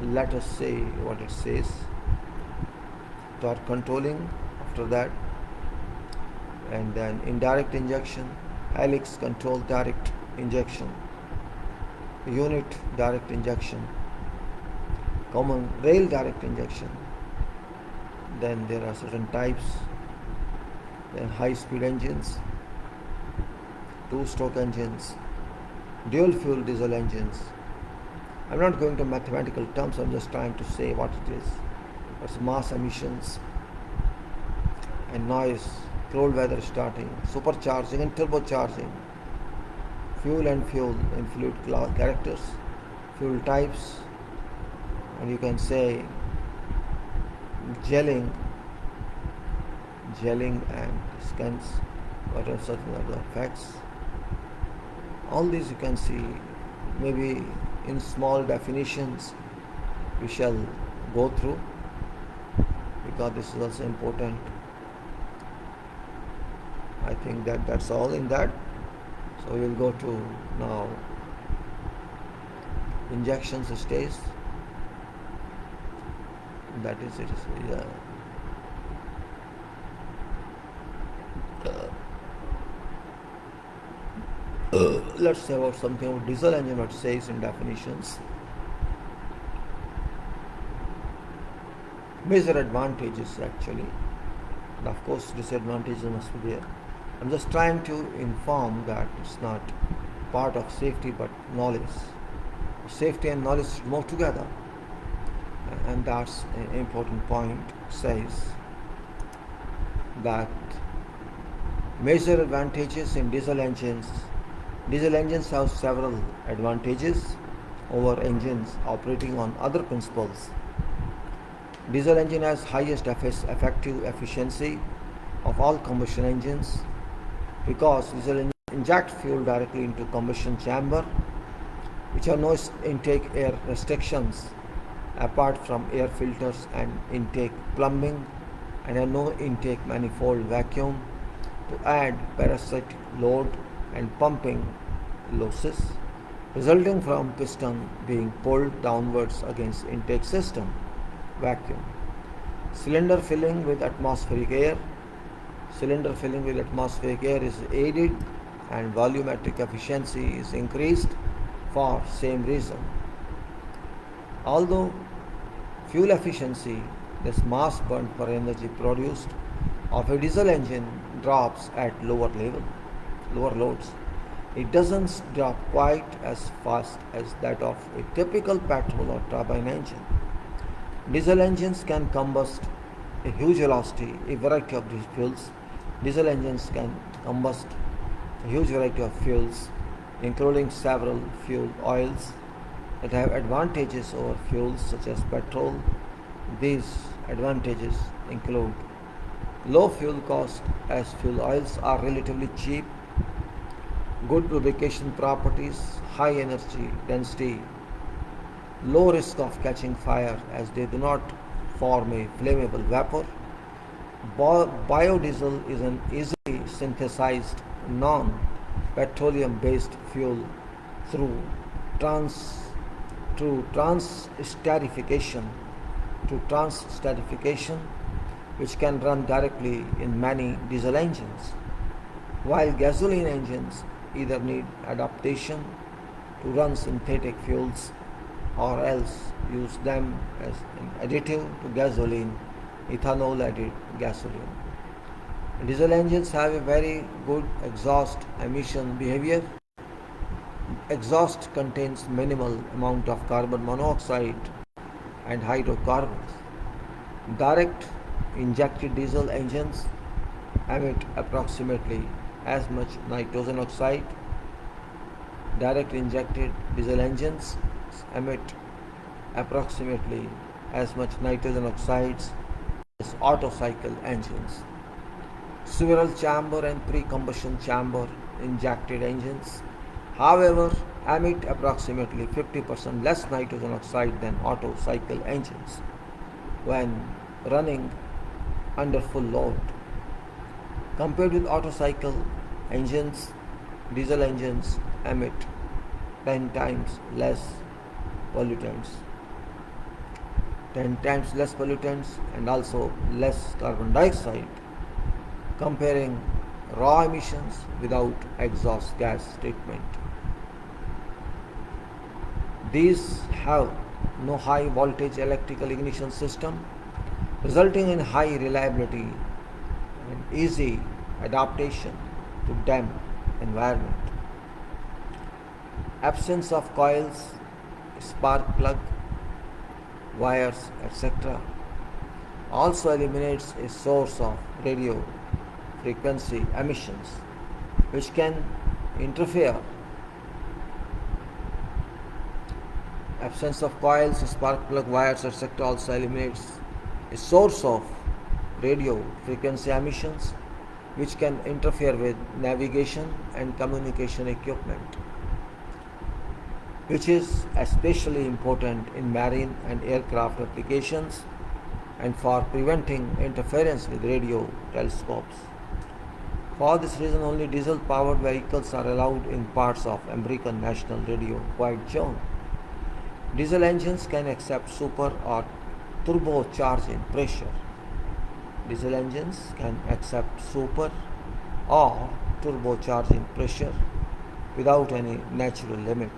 let us say what it says. Torque controlling after that, and then indirect injection, helix control direct injection, unit direct injection, common rail direct injection. Then there are certain types. Then high speed engines, two-stroke engines, dual fuel diesel engines. I'm not going to mathematical terms, I'm just trying to say what it is. It's mass emissions and noise, cold weather starting, supercharging and turbocharging, fuel and fluid characters, fuel types, and you can say gelling and scans, what are certain other facts. All these you can see, maybe in small definitions we shall go through, because this is also important. I think that's all in that. So we will go to now injections stage. That is it. Let's say about something about diesel engine, what it says in definitions. Major advantages actually, and of course disadvantages must be there. I'm just trying to inform that it's not part of safety but knowledge. Safety and knowledge should move together, and that's an important point. Says that major advantages in diesel engines. Diesel engines have several advantages over engines operating on other principles. Diesel engine has highest effective efficiency of all combustion engines because diesel engines inject fuel directly into combustion chamber, which have no intake air restrictions apart from air filters and intake plumbing, and have no intake manifold vacuum to add parasitic load and pumping losses resulting from piston being pulled downwards against intake system vacuum. Cylinder filling with atmospheric air. Cylinder filling with atmospheric air is aided and volumetric efficiency is increased for same reason. Although fuel efficiency, this mass burn per energy produced of a diesel engine drops at lower loads. It doesn't drop quite as fast as that of a typical petrol or turbine engine. Diesel engines can combust a huge velocity, a variety of these fuels. Diesel engines can combust a huge variety of fuels, including several fuel oils that have advantages over fuels such as petrol. These advantages include low fuel cost as fuel oils are relatively cheap, good lubrication properties, high energy density, low risk of catching fire as they do not form a flammable vapor. Biodiesel is an easily synthesized non-petroleum based fuel through transesterification, which can run directly in many diesel engines, while gasoline engines either need adaptation to run synthetic fuels or else use them as an additive to gasoline, ethanol added gasoline. Diesel engines have a very good exhaust emission behavior. Exhaust contains minimal amount of carbon monoxide and hydrocarbons. Direct injected diesel engines emit approximately as much nitrogen oxide. Direct injected diesel engines emit approximately as much nitrogen oxides as Otto cycle engines. Swirl chamber and pre-combustion chamber injected engines, however, emit approximately 50% less nitrogen oxide than Otto cycle engines when running under full load. Compared with Otto cycle engines, diesel engines emit 10 times less pollutants, and also less carbon dioxide comparing raw emissions without exhaust gas treatment. These have no high voltage electrical ignition system, resulting in high reliability and easy adaptation to damp environment. Absence of coils, spark plug, wires, etc. also eliminates a source of radio frequency emissions which can interfere. Absence of coils, spark plug, wires, etc. also eliminates a source of radio frequency emissions which can interfere with navigation and communication equipment, which is especially important in marine and aircraft applications and for preventing interference with radio telescopes. For this reason, only diesel-powered vehicles are allowed in parts of American National Radio Quiet Zone. Diesel engines can accept super or turbocharging pressure. Diesel engines can accept super or turbocharging pressure without any natural limit,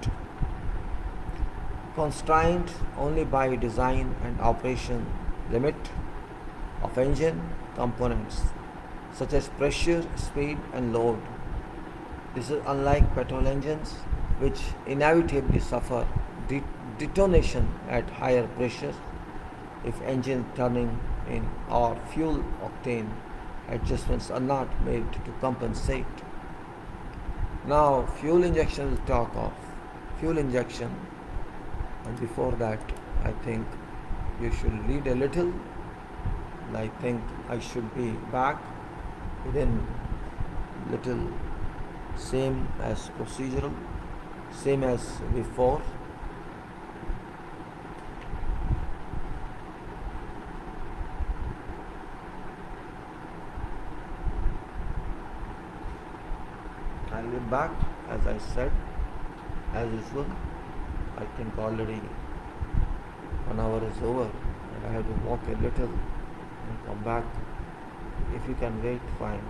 constrained only by design and operation limit of engine components such as pressure, speed, and load. This is unlike petrol engines, which inevitably suffer detonation at higher pressure if engine turning in or fuel octane adjustments are not made to compensate. Now, fuel injection will talk of fuel injection, and before that, I think you should read a little. I think I should be back within little, same as procedural, same as before. I'll be back, as I said, as usual. I think already 1 hour is over and I have to walk a little and come back. If you can wait, fine.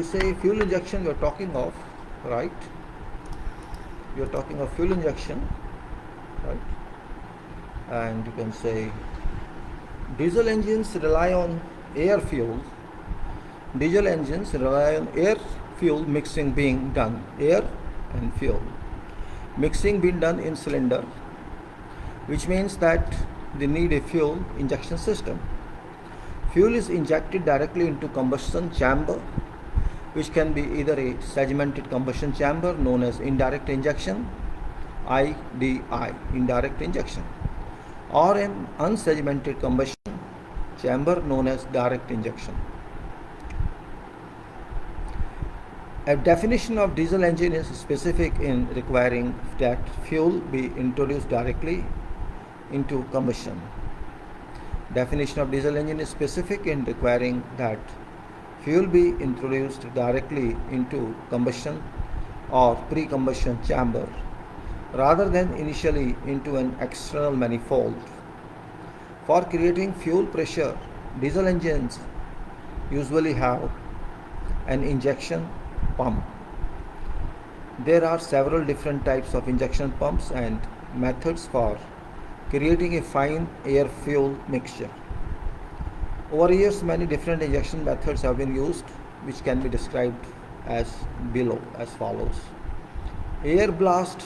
we say fuel injection, we are talking of, right? We are talking of fuel injection, right? And you can say diesel engines rely on air fuel. Diesel engines rely on air fuel mixing being done, air and fuel mixing being done in cylinder, which means that they need a fuel injection system. Fuel is injected directly into combustion chamber, which can be either a segmented combustion chamber known as indirect injection, IDI, indirect injection, or an unsegmented combustion chamber known as direct injection. A definition of diesel engine is specific in requiring that fuel be introduced directly into combustion. Definition of diesel engine is specific in requiring that fuel be introduced directly into combustion or pre-combustion chamber rather than initially into an external manifold. For creating fuel pressure, diesel engines usually have an injection pump. There are several different types of injection pumps and methods for creating a fine air fuel mixture. Over years, many different injection methods have been used, which can be described as below, as follows. Air blast,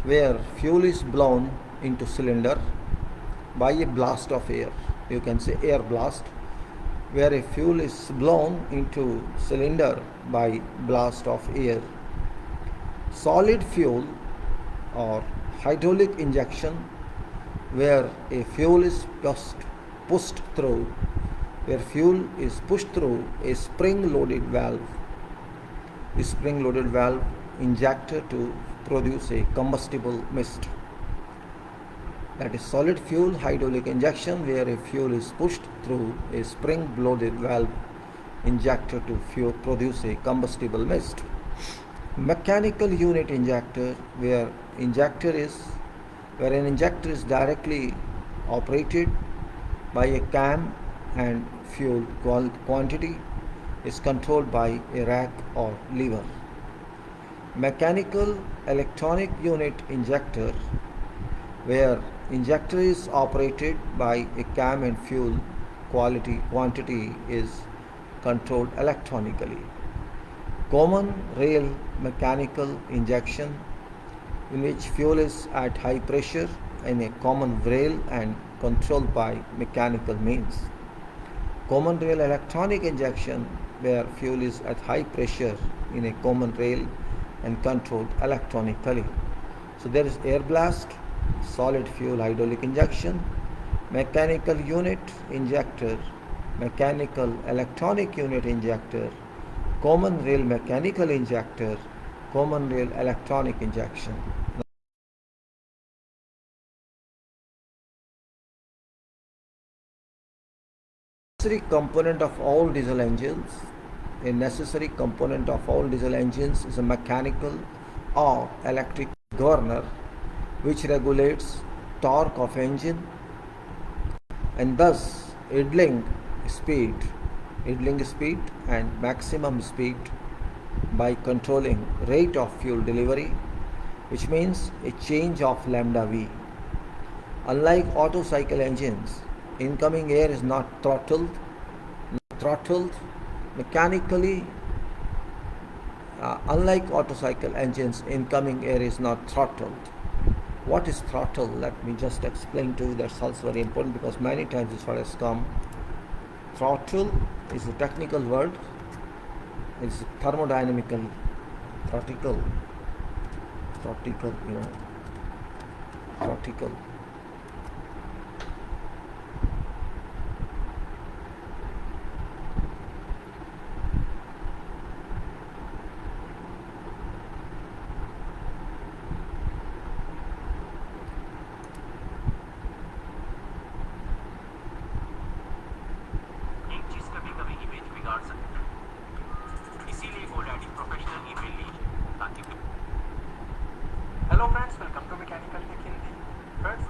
where fuel is blown into cylinder by a blast of air. You can say air blast, where a fuel is blown into cylinder by blast of air. Solid fuel or hydraulic injection, where a fuel is pushed through a spring-loaded valve. The spring-loaded valve injector to produce a combustible mist. That is solid fuel hydraulic injection, where a fuel is pushed through a spring-loaded valve injector to produce a combustible mist. Mechanical unit injector, where an injector is directly operated by a cam and fuel quantity is controlled by a rack or lever. Mechanical electronic unit injector, where injector is operated by a cam and fuel quantity is controlled electronically. Common rail mechanical injection, in which fuel is at high pressure in a common rail and controlled by mechanical means. Common rail electronic injection, where fuel is at high pressure in a common rail and controlled electronically. So there is air blast, solid fuel hydraulic injection, mechanical unit injector, mechanical electronic unit injector, common rail mechanical injector, common rail electronic injection. Necessary component of all diesel engines. A necessary component of all diesel engines is a mechanical or electric governor, which regulates torque of engine and thus idling speed and maximum speed by controlling rate of fuel delivery, which means a change of lambda v. Unlike Otto cycle engines, incoming air is not throttled mechanically. Unlike Otto cycle engines, incoming air is not throttled. What is throttle? Let me just explain to you. That's also very important because many times this word has come. Throttle is a technical word. It's thermodynamical throttle. Hello friends, welcome to Mechanical Tech Hindi. Friends,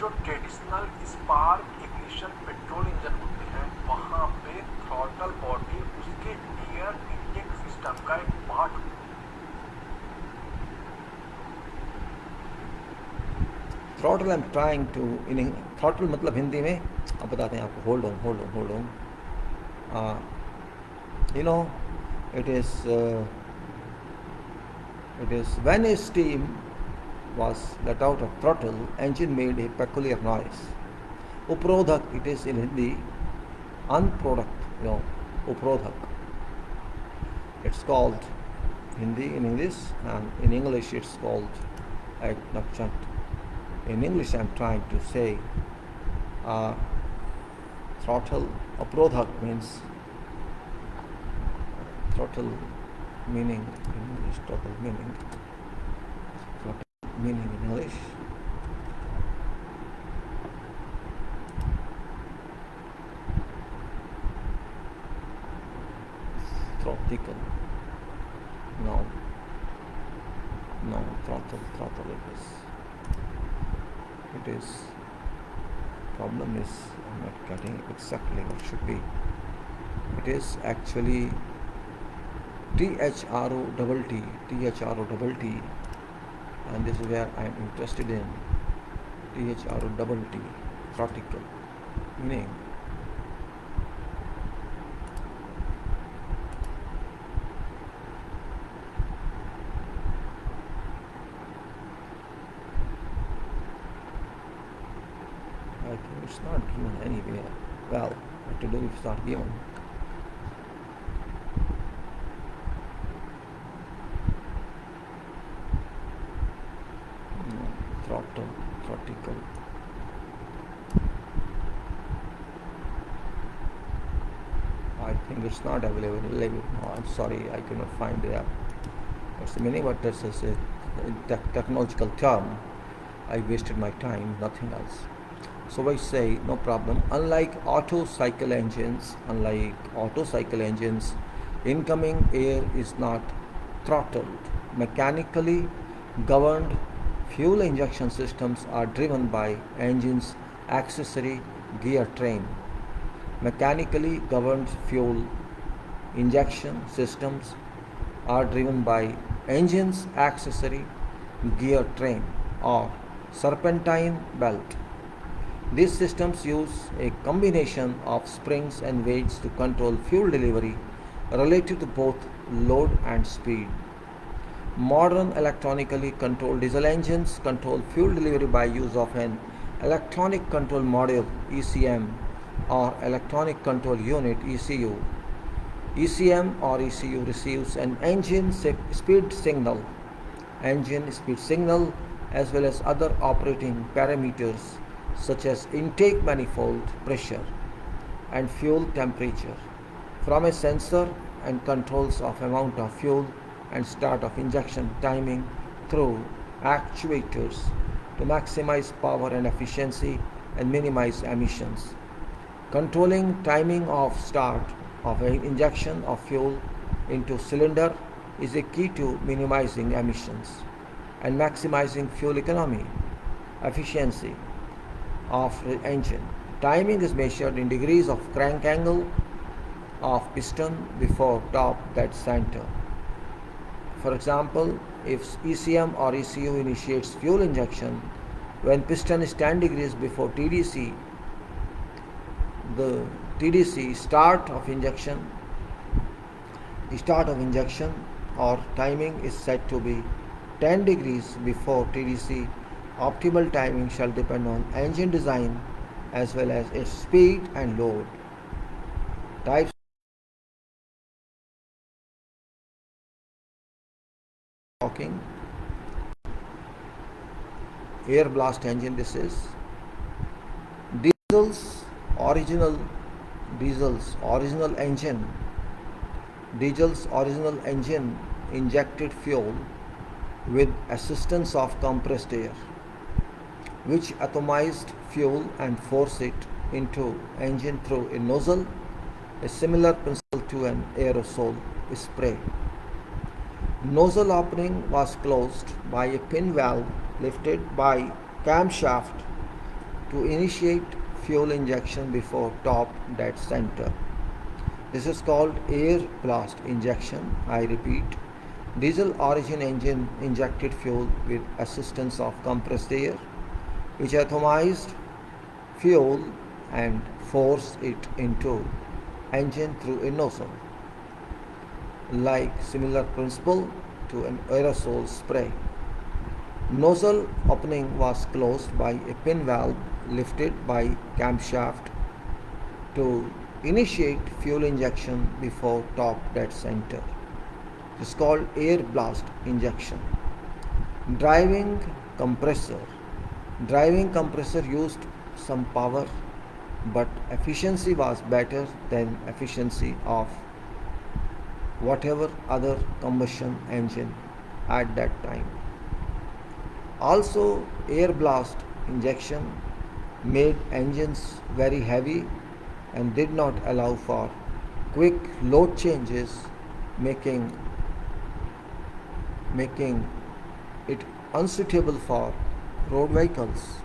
जो traditional spark ignition petrol engine होते हैं वहाँ पे throttle body उसके air intake system का एक part होता है। Throttle I am trying to in throttle मतलब हिंदी में अब बताते हैं आपको. Hold on you know it is when a steam was let out of throttle, engine made a peculiar noise. Uprodhak, it is in Hindi, unproduct, uprodhak. It's called Hindi in English, and in English it's called nakchant. In English I'm trying to say throttle. Uprodhak means throttle meaning in English, throttle meaning in English. Throttle. No, throttle it is problem is I'm not getting exactly what should be. It is actually THROTT, and this is where I am interested in. THROTT, throttle, meaning I think it's not given anywhere. Well, what to do if it's not given? Throttle. I think it's not available. No, I'm sorry, I cannot find it. What's the meaning? But this is a technological term. I wasted my time, nothing else. So I say, no problem. Unlike auto cycle engines, incoming air is not throttled. Mechanically governed fuel injection systems are driven by engine's accessory gear train. Mechanically governed fuel injection systems are driven by engine's accessory gear train or serpentine belt. These systems use a combination of springs and weights to control fuel delivery relative to both load and speed. Modern electronically controlled diesel engines control fuel delivery by use of an electronic control module (ECM) or electronic control unit (ECU). ECM or ECU receives an engine speed signal as well as other operating parameters such as intake manifold pressure and fuel temperature from a sensor and controls of amount of fuel and start of injection timing through actuators to maximize power and efficiency and minimize emissions. Controlling timing of start of an injection of fuel into cylinder is a key to minimizing emissions and maximizing fuel economy, efficiency of the engine. Timing is measured in degrees of crank angle of piston before top dead center. For example, if ECM or ECU initiates fuel injection when piston is 10 degrees before TDC, the TDC start of injection or timing is set to be 10 degrees before TDC. Optimal timing shall depend on engine design as well as its speed and load. Types talking air blast engine. This is diesel's original engine injected fuel with assistance of compressed air, which atomized fuel and forced it into engine through a nozzle, a similar principle to an aerosol spray. Nozzle opening was closed by a pin valve lifted by camshaft to initiate fuel injection before top dead center. This is called air blast injection. I repeat, diesel origin engine injected fuel with assistance of compressed air, which atomized fuel and forced it into engine through a nozzle, like similar principle to an aerosol spray. Nozzle opening was closed by a pin valve lifted by camshaft to initiate fuel injection before top dead center. It is called air blast injection. Driving compressor. Driving compressor used some power, but efficiency was better than efficiency of whatever other combustion engine at that time. Also, air blast injection made engines very heavy and did not allow for quick load changes, making it unsuitable for road vehicles.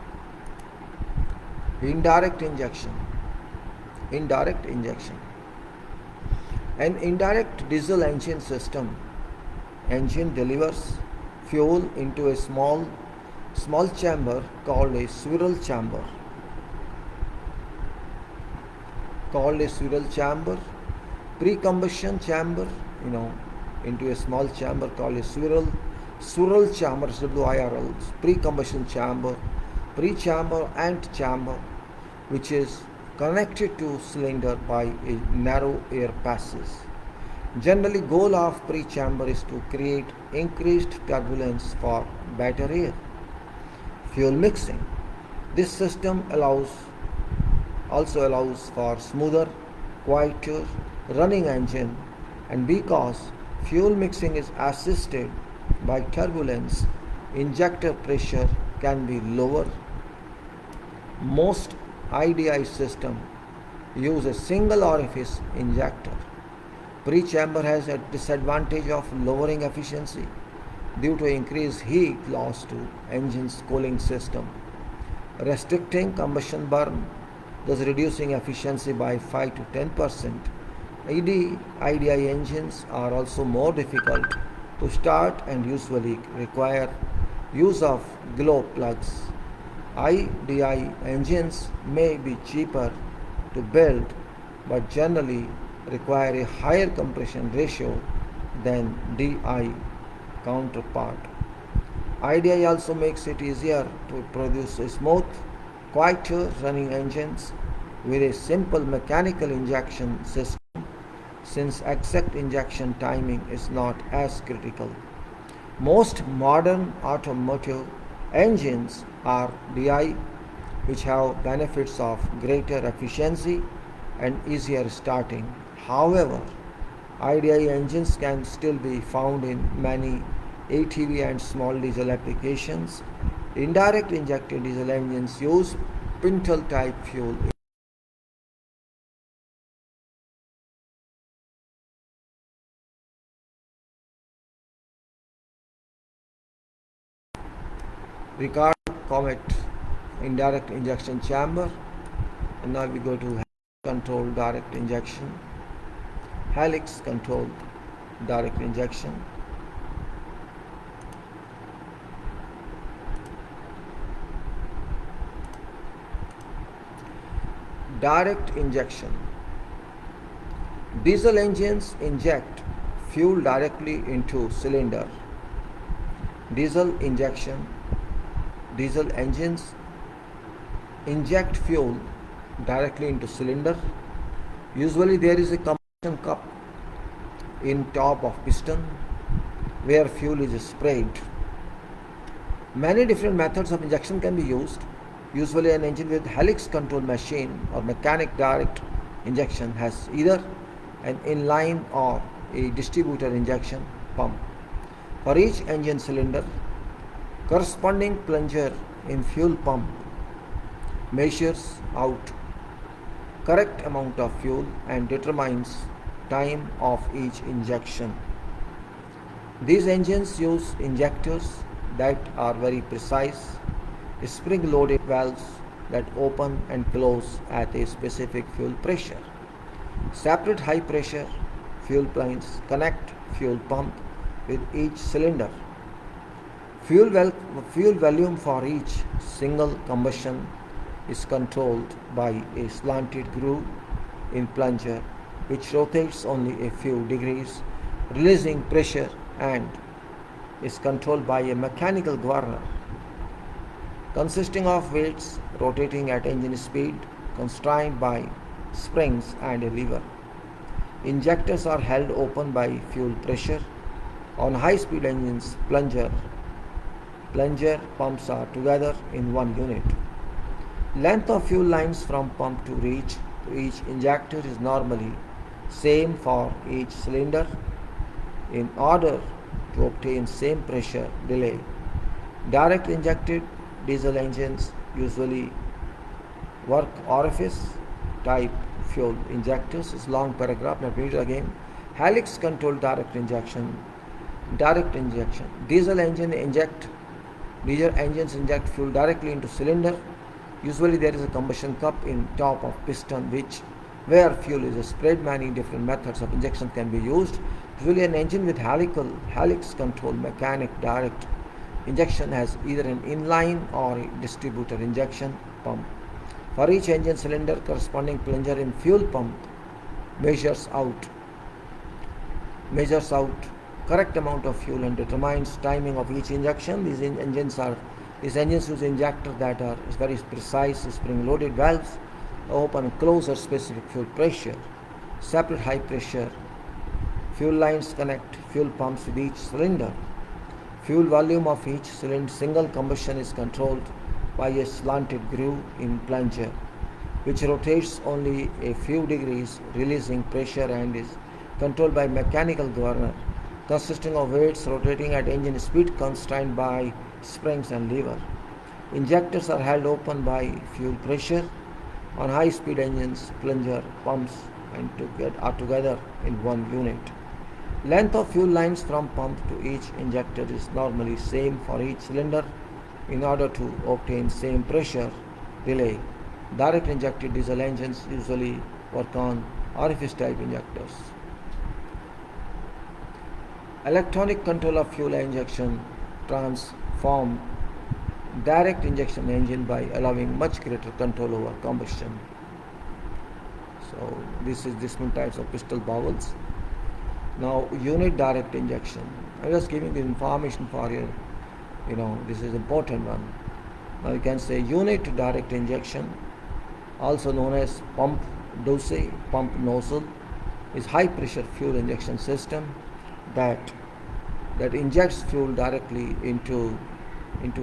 Indirect injection. Indirect injection. An indirect diesel engine system. Engine delivers fuel into a small chamber called a swirl chamber. Pre-combustion chamber, into a small chamber called a swirl chamber, WIRL, pre-combustion chamber, pre-chamber and chamber, which is connected to cylinder by a narrow air passage. Generally, goal of pre-chamber is to create increased turbulence for better air. Fuel mixing. This system also allows for smoother, quieter running engine, and because fuel mixing is assisted by turbulence, injector pressure can be lower. Most IDI systems use a single orifice injector. Pre-chamber has a disadvantage of lowering efficiency due to increased heat loss to engine's cooling system, restricting combustion burn, thus reducing efficiency by 5 to 10%. IDI engines are also more difficult to start and usually require use of glow plugs. IDI engines may be cheaper to build but generally require a higher compression ratio than DI counterpart. IDI also makes it easier to produce smooth, quieter running engines with a simple mechanical injection system, since exact injection timing is not as critical. Most modern automotive engines are DI, which have benefits of greater efficiency and easier starting. However, IDI engines can still be found in many ATV and small diesel applications. Indirect injected diesel engines use pintle type fuel. Ricard Comet indirect injection chamber. And now we go to controlled direct injection. Helix controlled direct injection. Direct injection. Diesel engines inject fuel directly into cylinder. Diesel injection. Diesel engines inject fuel directly into cylinder. Usually there is a combustion cup in top of piston where fuel is sprayed. Many different methods of injection can be used. Usually an engine with helix control machine or mechanic direct injection has either an inline or a distributor injection pump. For each engine cylinder, corresponding plunger in fuel pump measures out correct amount of fuel and determines time of each injection. These engines use injectors that are very precise, spring-loaded valves that open and close at a specific fuel pressure. Separate high pressure fuel lines connect fuel pump with each cylinder. Fuel volume for each single combustion is controlled by a slanted groove in plunger which rotates only a few degrees, releasing pressure, and is controlled by a mechanical governor consisting of weights rotating at engine speed constrained by springs and a lever. Injectors are held open by fuel pressure. On high-speed engines, plunger pumps are together in one unit. Length of fuel lines from pump to each injector is normally same for each cylinder in order to obtain same pressure delay. Direct injected diesel engines usually work orifice type fuel injectors. Is long paragraph. Let me read it again. Helix controlled direct injection. Diesel engines inject fuel directly into cylinder. Usually there is a combustion cup in top of piston where fuel is spread. Many different methods of injection can be used. Usually an engine with helix control mechanic direct injection has either an inline or a distributor injection pump. For each engine cylinder, corresponding plunger in fuel pump measures out correct amount of fuel and determines timing of each injection. These engines use injectors that are very precise spring-loaded valves, open and close at specific fuel pressure. Separate high pressure fuel lines connect fuel pumps with each cylinder. Fuel volume of each single combustion is controlled by a slanted groove in plunger, which rotates only a few degrees, releasing pressure, and is controlled by mechanical governor consisting of weights rotating at engine speed constrained by springs and lever. Injectors are held open by fuel pressure. On high-speed engines, plunger pumps are together in one unit. Length of fuel lines from pump to each injector is normally same for each cylinder in order to obtain same pressure delay. Direct injected diesel engines usually work on orifice type injectors. Electronic control of fuel injection transform direct injection engine by allowing much greater control over combustion. So this is different types of pistol bowels. Now unit direct injection. I'm just giving the information for you. This is important one. Now you can say unit direct injection, also known as pump nozzle, is high pressure fuel injection system that injects fuel directly into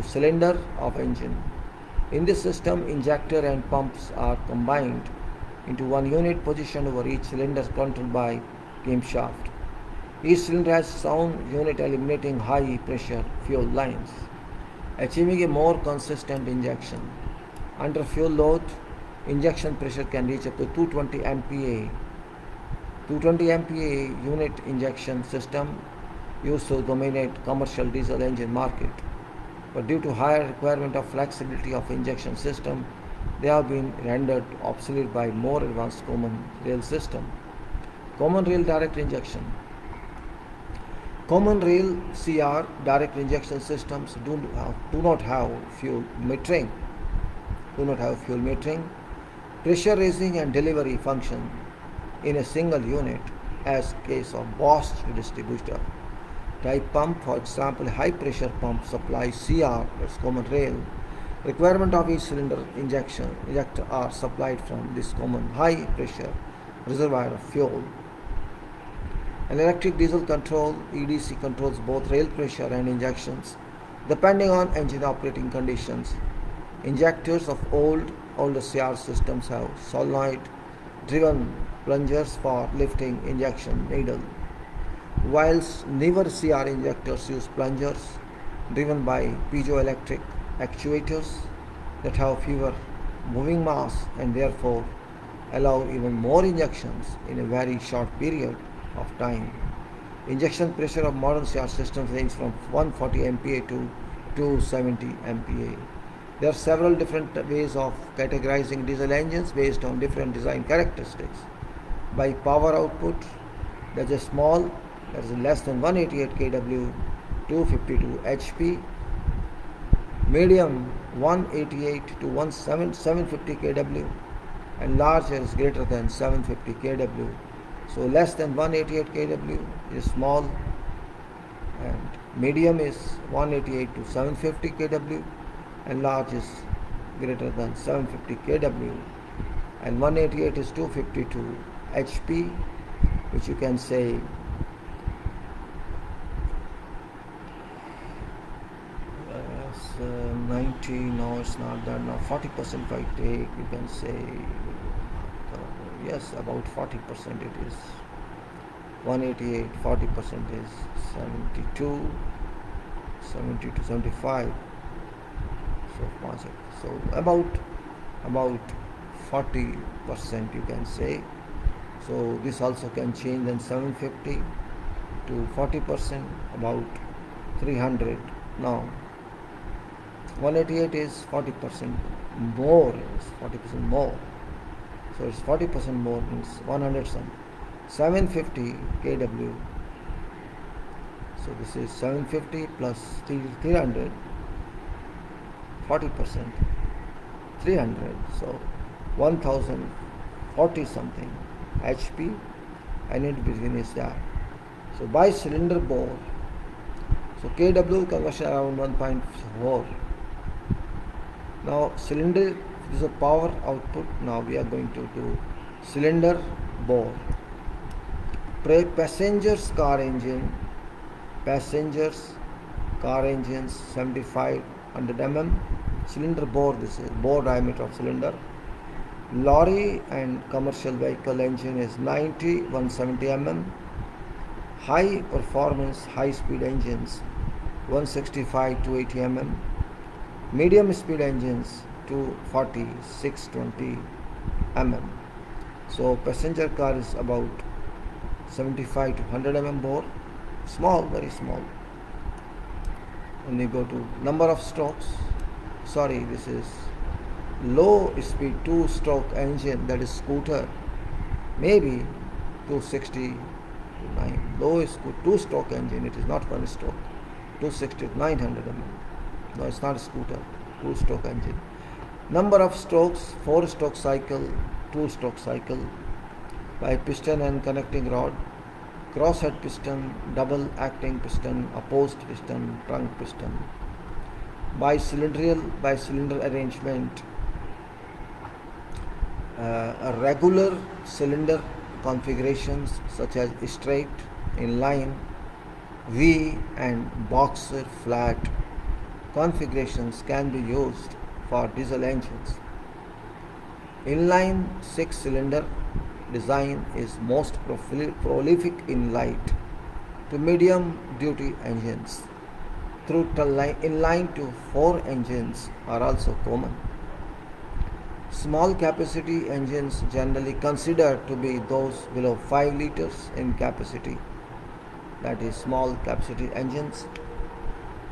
cylinder of engine. In this system, injector and pumps are combined into one unit positioned over each cylinder controlled by camshaft. Each cylinder has its own unit eliminating high pressure fuel lines, achieving a more consistent injection. Under fuel load, injection pressure can reach up to 220 MPa. 220 MPa unit injection system used to dominate commercial diesel engine market. But due to higher requirement of flexibility of injection system, they have been rendered obsolete by more advanced common rail system. Common rail direct injection. Common rail CR direct injection systems do not have fuel metering. Pressure raising and delivery function in a single unit, as case of Bosch distributor type pump. For example, high pressure pump supplies CR, that's common rail. Requirement of each cylinder injector are supplied from this common high pressure reservoir of fuel. An electric diesel control EDC controls both rail pressure and injections depending on engine operating conditions. Injectors of older CR systems have solenoid driven plungers for lifting injection needle, whilst newer CR injectors use plungers driven by piezoelectric actuators that have fewer moving mass and therefore allow even more injections in a very short period of time. Injection pressure of modern CR systems range from 140 MPa to 270 MPa. There are several different ways of categorizing diesel engines based on different design characteristics. By power output, there is a small, that is less than 188 kW, 252 HP, medium 188 to 750 kW, and larger is greater than 750 kW. So less than 188 kW is small, and medium is 188 to 750 kW, and large is greater than 750 kW, and 188 is 252 HP, which you can say 90, no it's not that, now 40% if I take, you can say yes, about 40% it is 188, 40% is 72, 70 to 75, so about 40% you can say. So this also can change, then 750 to 40%, about 300. Now 188 is 40% more, is 40% more, so it's 40% more, means 100 some 750 kW. So this is 750 plus 300, 40%, 300, so 1040 something HP, and in between is that. So by cylinder bore, so kW conversion around 1.4. Now cylinder is a power output. Now we are going to do cylinder bore. Passengers car engines 7500 mm. Cylinder bore, this is bore diameter of cylinder. Lorry and commercial vehicle engine is 170 mm. High performance high speed engines 165 to 80 mm. Medium speed engines 240 620 mm. So passenger car is about 75 to 100 mm bore, small, very small. When you go to number of strokes, this is low speed 2-stroke engine, that is scooter, maybe 260 to 9. Low is 2-stroke engine, it is not 1-stroke, 260 to 900 mm. No, it's not a scooter, 2-stroke engine. Number of strokes, 4-stroke cycle, 2-stroke cycle, by piston and connecting rod, crosshead piston, double acting piston, opposed piston, trunk piston. By cylinder arrangement, regular cylinder configurations such as straight, inline, V and boxer flat configurations can be used for diesel engines. Inline 6-cylinder design is most prolific in light to medium duty engines. Through inline to 4 engines are also common. Small capacity engines, generally considered to be those below 5 liters in capacity, that is small capacity engines,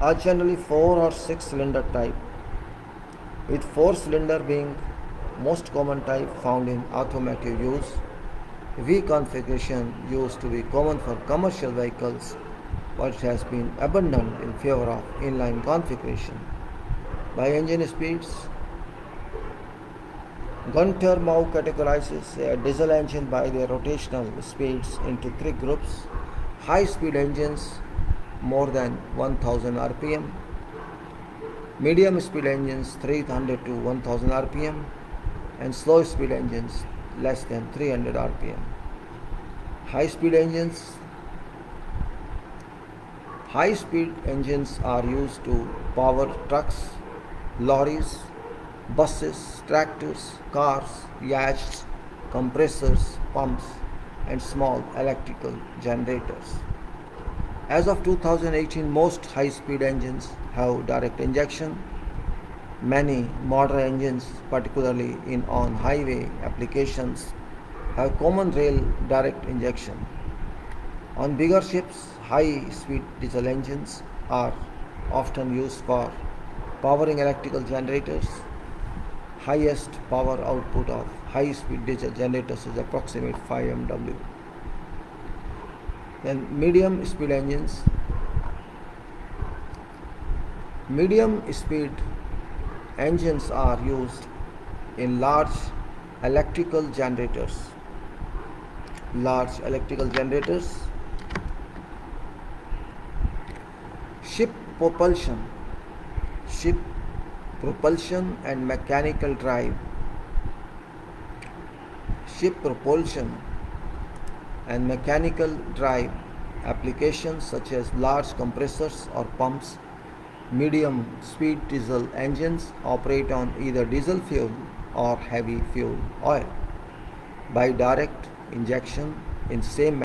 are generally 4 or 6 cylinder type, with 4 cylinder being most common type found in automotive use. V configuration used to be common for commercial vehicles, but it has been abandoned in favor of inline configuration. By engine speeds, Gunter Mau categorizes a diesel engine by their rotational speeds into 3 groups: high speed engines more than 1000 rpm, medium speed engines 300 to 1000 rpm, and slow speed engines less than 300 rpm. High speed engines are used to power trucks, lorries, buses, tractors, cars, yachts, compressors, pumps, and small electrical generators. As of 2018, most high-speed engines have direct injection. Many modern engines, particularly in on-highway applications, have common rail direct injection. On bigger ships, high-speed diesel engines are often used for Powering electrical generators, highest power output of high speed diesel generators is approximate 5 MW. Then medium speed engines. Medium speed engines are used in large electrical generators. Large electrical generators. Ship propulsion. Ship propulsion and mechanical drive. Ship propulsion and mechanical drive applications such as large compressors or pumps. Medium speed diesel engines operate on either diesel fuel or heavy fuel oil by direct injection in same